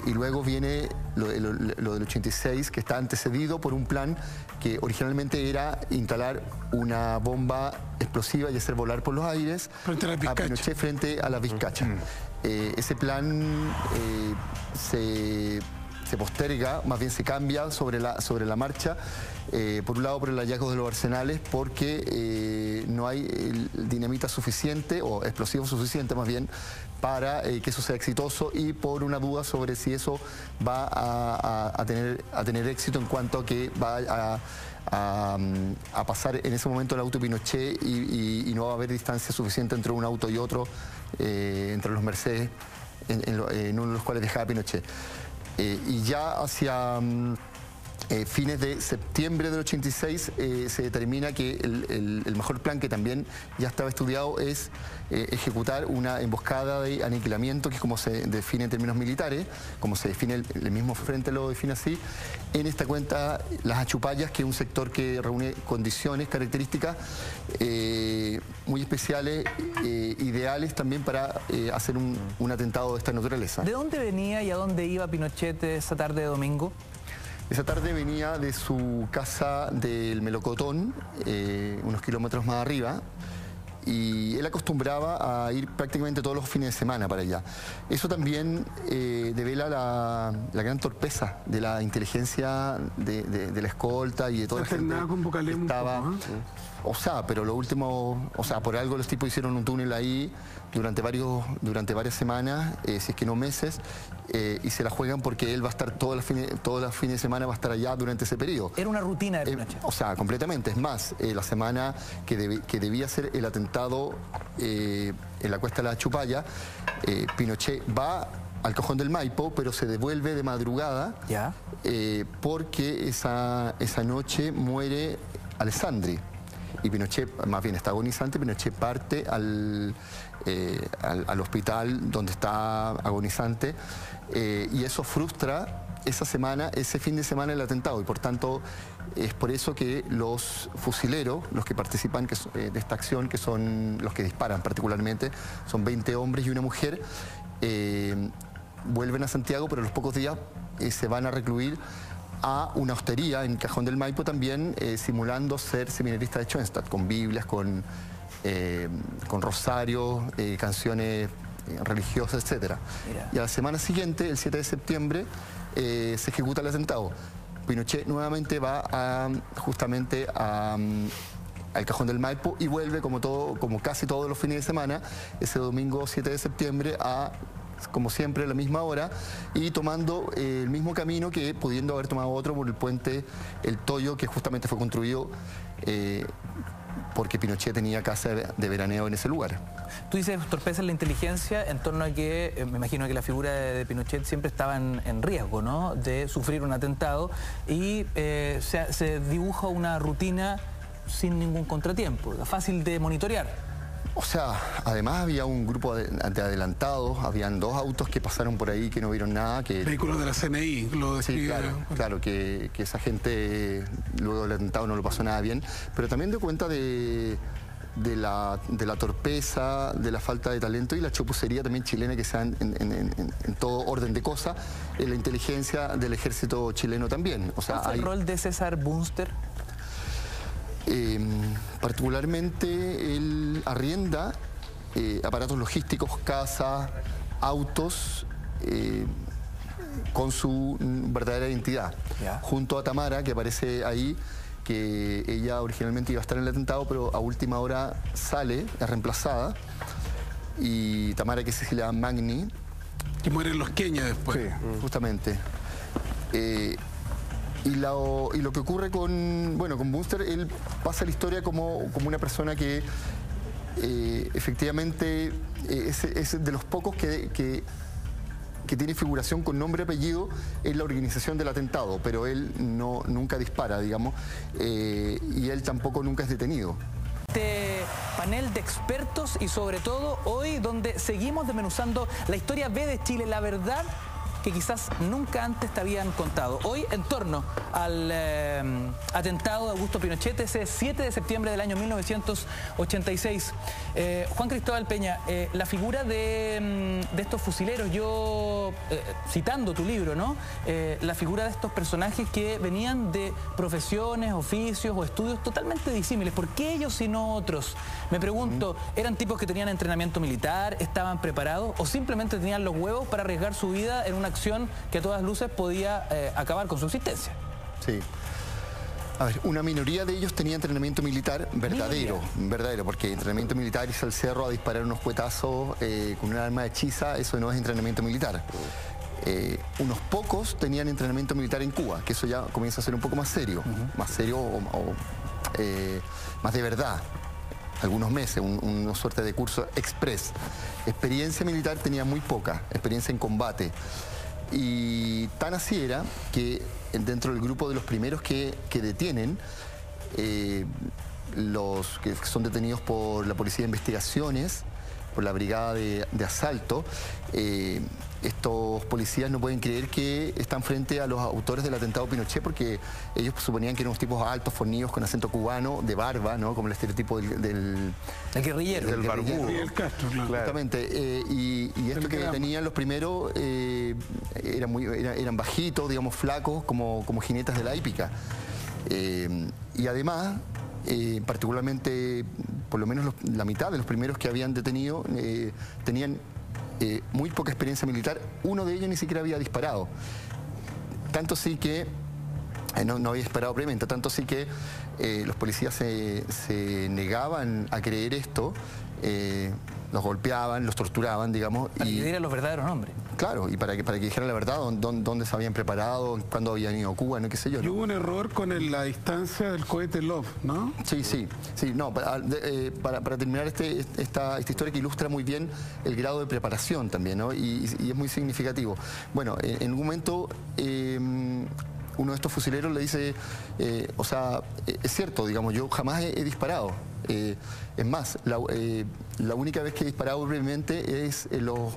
Y luego viene lo del 86, que está antecedido por un plan que originalmente era instalar una bomba explosiva y hacer volar por los aires a Pinochet frente a la Vizcacha. Ese plan se posterga, más bien se cambia sobre la marcha, por un lado por el hallazgo de los arsenales, porque no hay dinamita suficiente, o explosivo suficiente más bien, para que eso sea exitoso, y por una duda sobre si eso va a tener éxito en cuanto a que va a pasar en ese momento el auto Pinochet, y no va a haber distancia suficiente entre un auto y otro, entre los Mercedes, en uno de los cuales dejaba Pinochet. Y ya hacia fines de septiembre del 86 se determina que el mejor plan, que también ya estaba estudiado, es ejecutar una emboscada de aniquilamiento, que es como se define en términos militares, como se define el mismo frente lo define así, en esta cuenta Las Achupallas, que es un sector que reúne condiciones, características muy especiales, ideales también para hacer un atentado de esta naturaleza. ¿De dónde venía y a dónde iba Pinochet esa tarde de domingo? Esa tarde venía de su casa del Melocotón, unos kilómetros más arriba, y él acostumbraba a ir prácticamente todos los fines de semana para allá. Eso también devela la gran torpeza de la inteligencia de la escolta y de toda la gente que estaba... O sea, pero lo último, por algo los tipos hicieron un túnel ahí durante varias semanas, si es que no meses, y se la juegan porque él va a estar todos los fines de semana, va a estar allá durante ese periodo. Era una rutina de Pinochet. Completamente. Es más, la semana que debía ser el atentado en la cuesta de la Achupalla, Pinochet va al Cajón del Maipo, pero se devuelve de madrugada, porque esa noche muere Alessandri. Y Pinochet, más bien está agonizante, Pinochet parte al hospital donde está agonizante, y eso frustra ese fin de semana el atentado, y por tanto es por eso que los fusileros, los que participan de esta acción, que son los que disparan particularmente, son 20 hombres y una mujer, vuelven a Santiago, pero a los pocos días se van a recluir a una hostería en Cajón del Maipo también, simulando ser seminaristas de Schoenstatt, con Biblias, con rosarios, canciones religiosas, etc. Y a la semana siguiente, el 7 de septiembre, se ejecuta el atentado. Pinochet nuevamente va justamente al Cajón del Maipo, y vuelve como casi todos los fines de semana, ese domingo 7 de septiembre, como siempre, a la misma hora, y tomando el mismo camino, que pudiendo haber tomado otro por el puente El Toyo, que justamente fue construido porque Pinochet tenía casa de veraneo en ese lugar. Tú dices torpeza en la inteligencia en torno a que, me imagino que la figura de Pinochet siempre estaba en riesgo, ¿no?, de sufrir un atentado y se dibuja una rutina sin ningún contratiempo, fácil de monitorear. O sea, además había un grupo de adelantados, habían 2 autos que pasaron por ahí que no vieron nada. Vehículos de la CNI, lo describieron. Sí, claro, que esa gente luego del atentado no lo pasó nada bien, pero también dio cuenta de la torpeza, de la falta de talento y la chapucería también chilena que se da en todo orden de cosas, en la inteligencia del ejército chileno también. O sea, ¿cuál fue el rol de César Bunster? Particularmente él arrienda aparatos logísticos, casas, autos, con su verdadera identidad. Junto a Tamara, que aparece ahí, que ella originalmente iba a estar en el atentado, pero a última hora sale, es reemplazada, y Tamara, que es Cecilia Magni. Que muere en Los Queños después. Sí, justamente. Y lo que ocurre con Bunster, él pasa la historia como una persona que efectivamente es de los pocos que tiene figuración con nombre y apellido en la organización del atentado, pero él nunca dispara, digamos, y él tampoco nunca es detenido. Este panel de expertos y sobre todo hoy donde seguimos desmenuzando la historia B de Chile, la verdad que quizás nunca antes te habían contado. Hoy en torno al atentado de Augusto Pinochet, ese 7 de septiembre del año 1986. Juan Cristóbal Peña, la figura de estos fusileros, yo, citando tu libro, ¿no? La figura de estos personajes que venían de profesiones, oficios o estudios totalmente disímiles. ¿Por qué ellos y no otros? Me pregunto, ¿eran tipos que tenían entrenamiento militar, estaban preparados o simplemente tenían los huevos para arriesgar su vida en una acción que a todas luces podía acabar con su existencia? Sí. A ver, una minoría de ellos tenía entrenamiento militar verdadero, porque entrenamiento militar, irse al cerro a disparar unos cuetazos con un arma hechiza, eso no es entrenamiento militar. Unos pocos tenían entrenamiento militar en Cuba, que eso ya comienza a ser un poco más serio, más serio o más de verdad. Algunos meses, una suerte de curso express. Experiencia militar tenía muy poca, experiencia en combate. Y tan así era que dentro del grupo de los primeros que detienen, los que son detenidos por la Policía de Investigaciones, por la Brigada de Asalto, estos policías no pueden creer que están frente a los autores del atentado Pinochet porque ellos suponían que eran unos tipos altos, fornidos, con acento cubano, de barba, ¿no? Como el estereotipo del guerrillero. Del barbudo. El Castro, claro. Justamente. Y esto que tenían los primeros eran bajitos, digamos, flacos, como jinetes de la hípica. Y además, particularmente, por lo menos la mitad de los primeros que habían detenido tenían muy poca experiencia militar. Uno de ellos ni siquiera había disparado. Tanto sí que, no había disparado previamente, tanto sí que los policías se negaban a creer esto, los golpeaban, los torturaban, digamos. Para que dieran los verdaderos nombres. Claro, y para que dijeran la verdad, dónde se habían preparado, cuándo habían ido a Cuba, no qué sé yo. Y hubo un error con la distancia del cohete Love, ¿no? Sí, no, para terminar esta historia que ilustra muy bien el grado de preparación también, ¿no? Y es muy significativo. Bueno, en un momento uno de estos fusileros le dice, o sea, es cierto, digamos, yo jamás he disparado. Es más, la única vez que he disparado brevemente es en los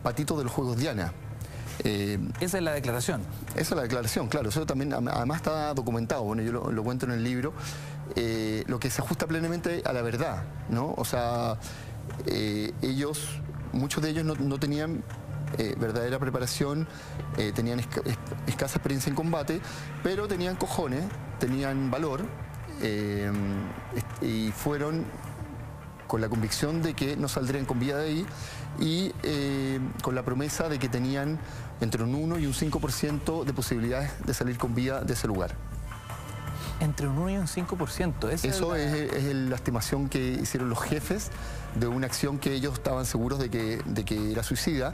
patitos de los Juegos Diana. Esa es la declaración. Esa es la declaración, claro. Eso también además está documentado. Bueno, yo lo cuento en el libro. Lo que se ajusta plenamente a la verdad, ¿no? O sea, muchos de ellos no tenían verdadera preparación, tenían escasa experiencia en combate, pero tenían cojones, tenían valor y fueron con la convicción de que no saldrían con vida de ahí y con la promesa de que tenían entre un 1 y un 5% de posibilidades de salir con vida de ese lugar. Entre un 1 y un 5%. Eso es la estimación que hicieron los jefes de una acción que ellos estaban seguros de que era suicida,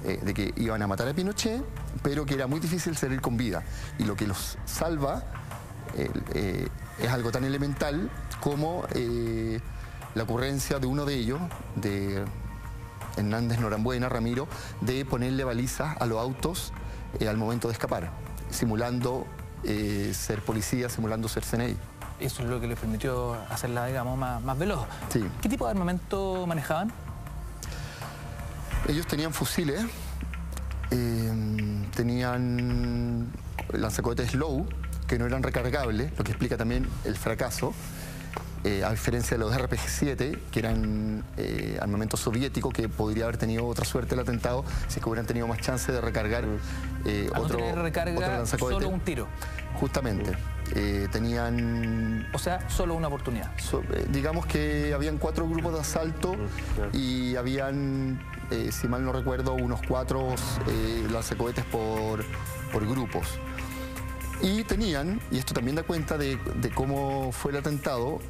de que iban a matar a Pinochet, pero que era muy difícil salir con vida. Y lo que los salva es algo tan elemental como la ocurrencia de uno de ellos, de Hernández Norambuena, Ramiro, de ponerle balizas a los autos al momento de escapar, simulando ser policía, simulando ser CNI. Eso es lo que les permitió hacerla, digamos, más veloz. Sí. ¿Qué tipo de armamento manejaban? Ellos tenían fusiles, tenían lanzacohetes Slow, que no eran recargables, lo que explica también el fracaso, a diferencia de los RPG-7, que eran armamento soviético, que podría haber tenido otra suerte el atentado si es que hubieran tenido más chance de recargar otro lanzacohete. Solo un tiro. Justamente. Tenían... O sea, solo una oportunidad. Digamos que habían 4 grupos de asalto y habían, si mal no recuerdo, unos 4 lanzacohetes por grupos. Y tenían, y esto también da cuenta de cómo fue el atentado,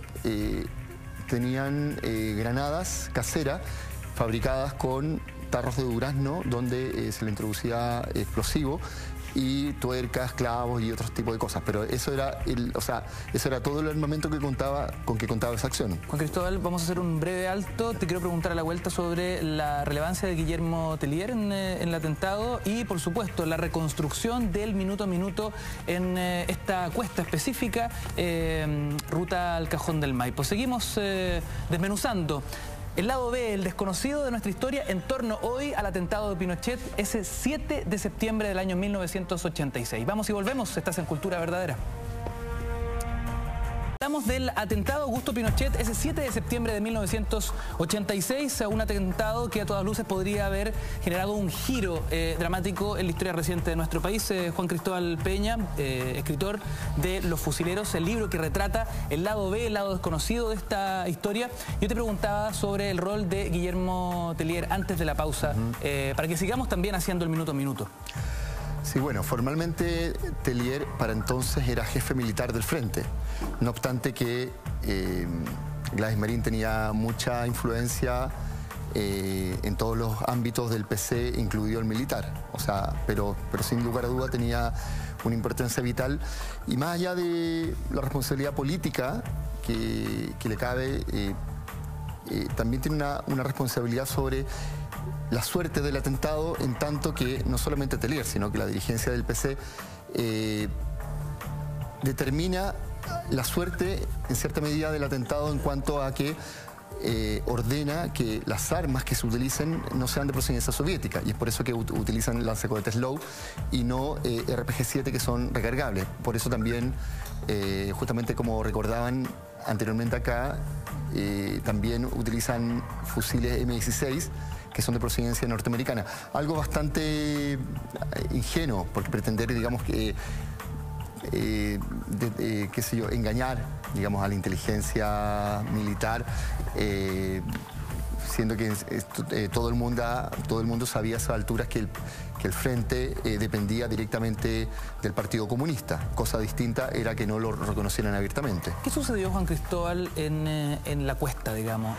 tenían granadas caseras fabricadas con tarros de durazno donde se le introducía explosivo y tuercas, clavos y otros tipos de cosas. Pero eso era, eso era todo el armamento con que contaba esa acción. Juan Cristóbal, vamos a hacer un breve alto. Te quiero preguntar a la vuelta sobre la relevancia de Guillermo Tellier en el atentado y, por supuesto, la reconstrucción del minuto a minuto en esta cuesta específica, ruta al Cajón del Maipo. Seguimos desmenuzando el lado B, el desconocido de nuestra historia en torno hoy al atentado de Pinochet, ese 7 de septiembre del año 1986. Vamos y volvemos, estás en Cultura Verdadera. Hablamos del atentado Augusto Pinochet, ese 7 de septiembre de 1986, un atentado que a todas luces podría haber generado un giro dramático en la historia reciente de nuestro país. Juan Cristóbal Peña, escritor de Los Fusileros, el libro que retrata el lado B, el lado desconocido de esta historia. Yo te preguntaba sobre el rol de Guillermo Tellier antes de la pausa, para que sigamos también haciendo el minuto a minuto. Sí, bueno, formalmente Tellier para entonces era jefe militar del frente. No obstante que Gladys Marín tenía mucha influencia en todos los ámbitos del PC, incluido el militar. O sea, pero sin lugar a duda tenía una importancia vital. Y más allá de la responsabilidad política que le cabe, también tiene una responsabilidad sobre la suerte del atentado, en tanto que no solamente Tellier, sino que la dirigencia del PC determina la suerte, en cierta medida, del atentado en cuanto a que ordena que las armas que se utilicen no sean de procedencia soviética, y es por eso que utilizan lanzacohetes Slow y no RPG-7, que son recargables. Por eso también, justamente como recordaban anteriormente acá, también utilizan fusiles M16, que son de procedencia norteamericana. Algo bastante ingenuo, porque pretender, digamos, que qué sé yo, engañar, digamos, a la inteligencia militar, siendo que todo el mundo sabía a esas alturas que el frente dependía directamente del Partido Comunista. Cosa distinta era que no lo reconocieran abiertamente. ¿Qué sucedió, Juan Cristóbal, en la cuesta, digamos?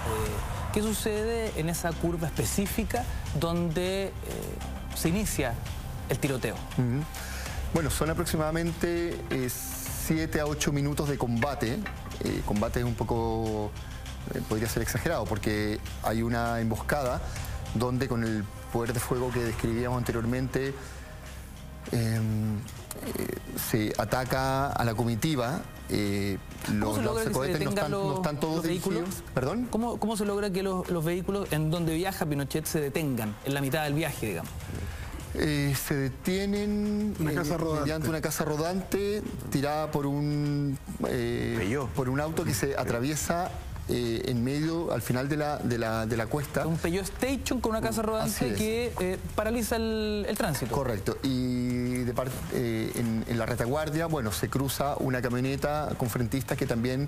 ¿Qué sucede en esa curva específica donde se inicia el tiroteo? Bueno, son aproximadamente 7 a 8 minutos de combate. Combate es un poco, podría ser exagerado, porque hay una emboscada donde, con el poder de fuego que describíamos anteriormente, se ataca a la comitiva. Los lanzacohetes no están todos dirigidos. ¿Perdón? ¿Cómo se logra que los vehículos en donde viaja Pinochet se detengan en la mitad del viaje, digamos? Se detienen mediante una casa rodante tirada por un auto que se atraviesa en medio, al final de la cuesta. Un Peugeot Station con una casa rodante que paraliza el tránsito. Correcto. Y en la retaguardia, bueno, se cruza una camioneta con frentistas que también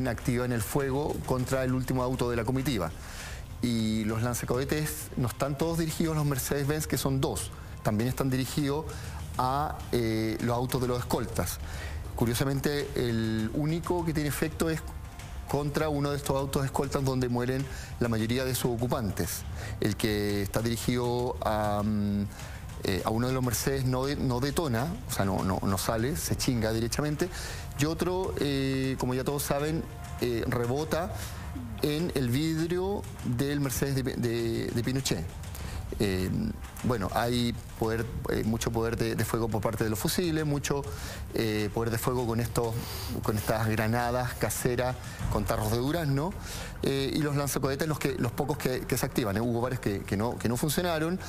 activan el fuego contra el último auto de la comitiva. Y los lanzacohetes no están todos dirigidos a los Mercedes-Benz, que son 2. También están dirigidos a los autos de los escoltas. Curiosamente, el único que tiene efecto es contra uno de estos autos escoltas donde mueren la mayoría de sus ocupantes. El que está dirigido a a uno de los Mercedes no detona, o sea, no sale, se chinga directamente, y otro, como ya todos saben, rebota en el vidrio del Mercedes de Pinochet. Bueno, hay mucho poder de fuego por parte de los fusiles, mucho poder de fuego con estas granadas caseras con tarros de durazno, y los lanzacohetes, los pocos que se activan. Hubo varios que no funcionaron,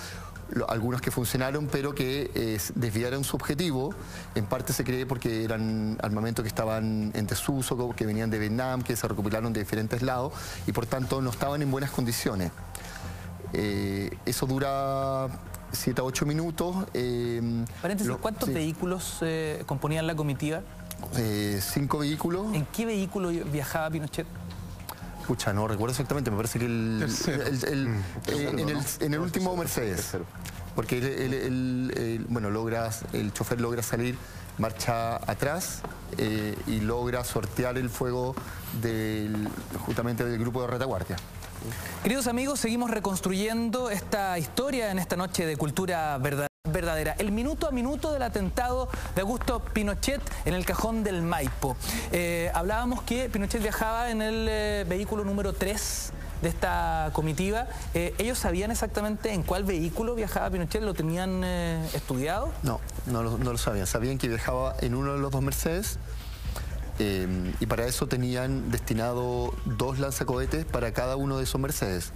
algunos que funcionaron pero que desviaron su objetivo. En parte se cree porque eran armamentos que estaban en desuso, que venían de Vietnam, que se recopilaron de diferentes lados y por tanto no estaban en buenas condiciones. Eso dura 7 a 8 minutos. Paréntesis, ¿cuántos vehículos componían la comitiva? 5 vehículos. ¿En qué vehículo viajaba Pinochet? Pucha, no recuerdo exactamente, me parece que en el último Mercedes. Porque el chofer logra salir marcha atrás y logra sortear el fuego justamente del grupo de retaguardia. Queridos amigos, seguimos reconstruyendo esta historia en esta noche de cultura verdadera. El minuto a minuto del atentado de Augusto Pinochet en el cajón del Maipo. Hablábamos que Pinochet viajaba en el vehículo número 3 de esta comitiva. ¿Ellos sabían exactamente en cuál vehículo viajaba Pinochet? ¿Lo tenían estudiado? No lo sabían. Sabían que viajaba en uno de los 2 Mercedes. Y para eso tenían destinado 2 lanzacohetes para cada uno de esos Mercedes.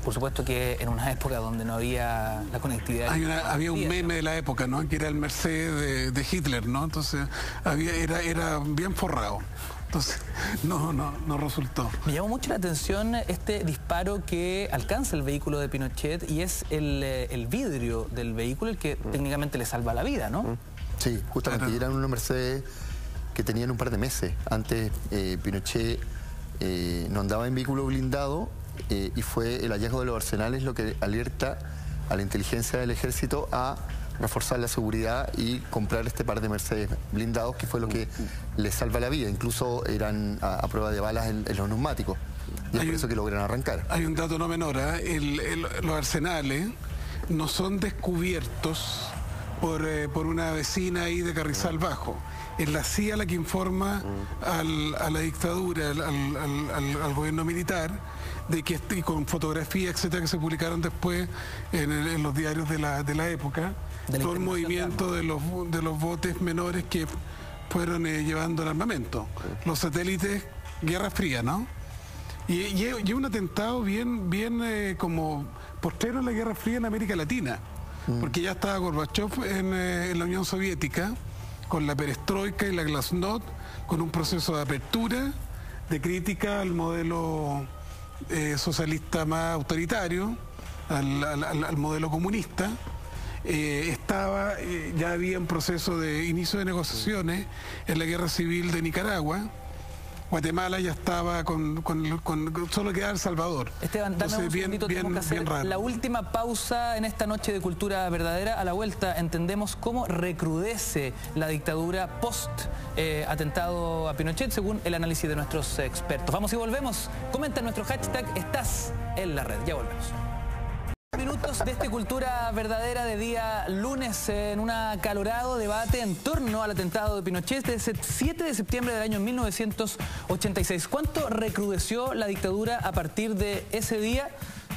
Por supuesto que en una época donde no había la conectividad. Había un meme de la época, ¿no? Que era el Mercedes de Hitler, ¿no? Entonces era bien forrado. Entonces no resultó. Me llamó mucho la atención este disparo que alcanza el vehículo de Pinochet y es el vidrio del vehículo el que técnicamente le salva la vida, ¿no? Sí, justamente. Eran unos Mercedes que tenían un par de meses. Antes Pinochet no andaba en vehículo blindado y fue el hallazgo de los arsenales lo que alerta a la inteligencia del ejército a reforzar la seguridad y comprar este par de Mercedes blindados, que fue lo que les salva la vida. Incluso eran a prueba de balas en los neumáticos. Y es por eso que logran arrancar. Hay un dato no menor, los arsenales no son descubiertos por una vecina ahí de Carrizal Bajo. Es la CIA la que informa a la dictadura, al gobierno militar, de que con fotografías, etcétera, que se publicaron después en los diarios de la época, todo el movimiento de los botes menores que fueron llevando el armamento. Los satélites, Guerra Fría, ¿no? Y es un atentado bien como postrero en la Guerra Fría en América Latina, porque ya estaba Gorbachev en la Unión Soviética, con la perestroika y la glasnost, con un proceso de apertura, de crítica al modelo socialista más autoritario, al modelo comunista. Ya había un proceso de inicio de negociaciones en la guerra civil de Nicaragua. Guatemala ya estaba solo quedaba El Salvador. Esteban, dame un segundito, tenemos que hacer la última pausa en esta noche de cultura verdadera. A la vuelta entendemos cómo recrudece la dictadura post atentado a Pinochet, según el análisis de nuestros expertos. Vamos y volvemos. Comenta en nuestro hashtag Estás en la Red. Ya volvemos. Minutos de este Cultura Verdadera de día lunes en un acalorado debate en torno al atentado de Pinochet desde el 7 de septiembre del año 1986. ¿Cuánto recrudeció la dictadura a partir de ese día?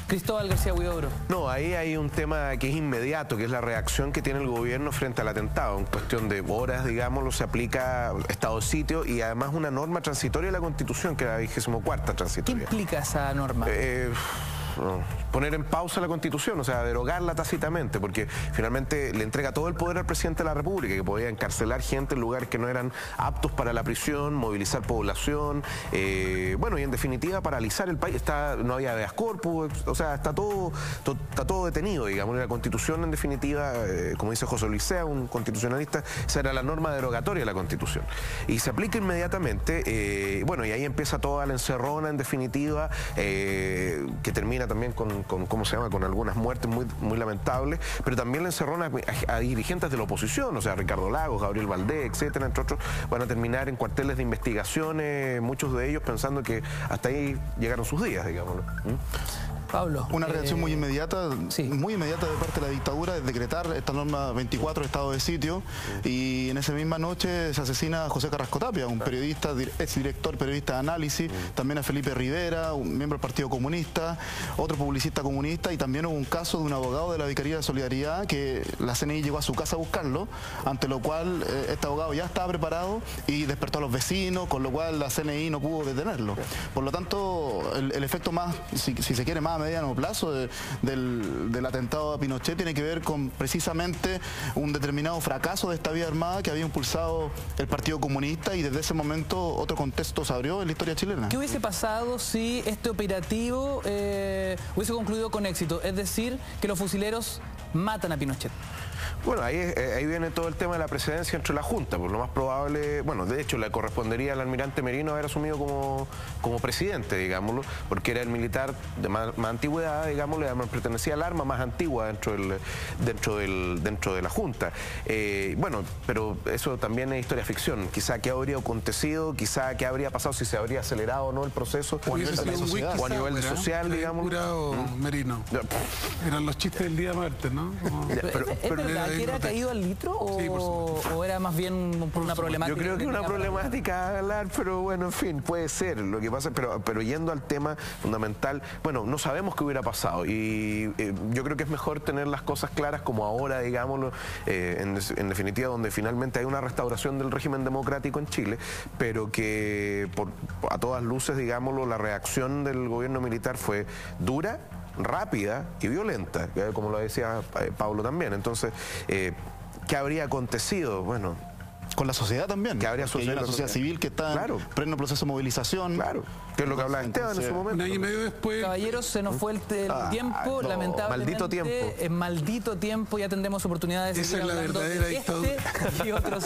Cristóbal García Huidobro. No, ahí hay un tema que es inmediato, que es la reacción que tiene el gobierno frente al atentado. En cuestión de horas, digámoslo, se aplica estado de sitio y además una norma transitoria de la Constitución, que es la 24ª transitoria. ¿Qué implica esa norma? Poner en pausa la Constitución, o sea, derogarla tácitamente, porque finalmente le entrega todo el poder al presidente de la República, que podía encarcelar gente en lugares que no eran aptos para la prisión, movilizar población, bueno, y en definitiva paralizar el país. No había habeas corpus, o sea, está todo detenido, digamos. La Constitución, en definitiva, como dice José Luis Sea, un constitucionalista, esa era la norma derogatoria de la Constitución. Y se aplica inmediatamente, bueno, y ahí empieza toda la encerrona, en definitiva, que termina también ¿cómo se llama? Con algunas muertes muy lamentables, pero también la encerrona a dirigentes de la oposición, o sea, Ricardo Lagos, Gabriel Valdés, etcétera, entre otros, van a terminar en cuarteles de investigaciones, muchos de ellos pensando que hasta ahí llegaron sus días, digámoslo. Pablo. Una reacción muy inmediata de parte de la dictadura, de decretar esta norma 24 de estado de sitio, y en esa misma noche se asesina a José Carrasco Tapia, un periodista, exdirector, periodista de análisis, también a Felipe Rivera, un miembro del Partido Comunista, otro publicista comunista, y también hubo un caso de un abogado de la Vicaría de Solidaridad que la CNI llegó a su casa a buscarlo, ante lo cual este abogado ya estaba preparado y despertó a los vecinos, con lo cual la CNI no pudo detenerlo. Por lo tanto, el efecto más, si se quiere, más a mediano plazo del atentado a Pinochet tiene que ver con precisamente un determinado fracaso de esta vía armada que había impulsado el Partido Comunista, y desde ese momento otro contexto se abrió en la historia chilena. ¿Qué hubiese pasado si este operativo hubiese concluido con éxito? Es decir, que los fusileros matan a Pinochet. Bueno, ahí viene todo el tema de la presidencia entre la Junta. Por lo más probable, bueno, de hecho le correspondería al almirante Merino haber asumido como presidente, digámoslo, porque era el militar de más antigüedad, digámoslo, además pertenecía al arma más antigua dentro de la Junta. Bueno, pero eso también es historia ficción. Quizá qué habría acontecido, quizá qué habría pasado, si se habría acelerado o no el proceso, o a nivel de la sociedad, o a nivel social, digamos. Merino. Eran los chistes del día martes, ¿no? ¿Es verdad que era caído al litro o era más bien por una problemática? Yo creo que una problemática, pero bueno, en fin, puede ser. Lo que pasa, pero yendo al tema fundamental, bueno, no sabemos qué hubiera pasado, y yo creo que es mejor tener las cosas claras como ahora, digámoslo, en definitiva, donde finalmente hay una restauración del régimen democrático en Chile, pero que a todas luces, digámoslo, la reacción del gobierno militar fue dura, rápida y violenta, como lo decía Pablo también. Entonces, ¿qué habría acontecido? Bueno, con la sociedad también. Que habría sucedido una sociedad civil que está en pleno proceso de movilización. Claro, que es lo que hablaba Esteban en su momento. Un año y medio después. Caballeros, se nos fue el tiempo, no, lamentablemente. Maldito tiempo. Maldito tiempo, ya tendremos oportunidades de seguir hablando de este y otros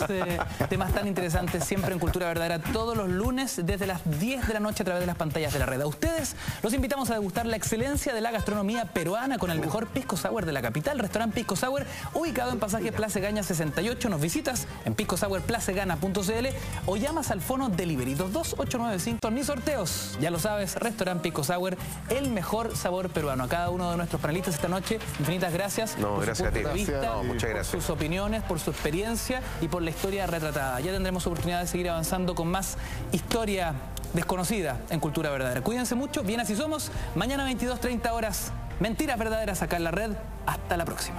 temas tan interesantes siempre en Cultura Verdadera, todos los lunes desde las 10 de la noche a través de las pantallas de la red. A ustedes los invitamos a degustar la excelencia de la gastronomía peruana con el mejor pisco sour de la capital, Restaurante Pisco Sour, ubicado en Pasaje Plaza Egaña 68. Nos visitas en piscosourplacegana.cl o llamas al fono Delivery 22895. Ni sorteos, ya lo sabes, Restaurante Pisco Sour, el mejor sabor peruano. A cada uno de nuestros panelistas esta noche, infinitas gracias. No, gracias a ti. Muchas gracias. Por sus opiniones, por su experiencia y por la historia retratada. Ya tendremos oportunidad de seguir avanzando con más historia desconocida en Cultura Verdadera. Cuídense mucho, bien así somos. Mañana 22:30 horas, Mentiras Verdaderas acá en la red. Hasta la próxima.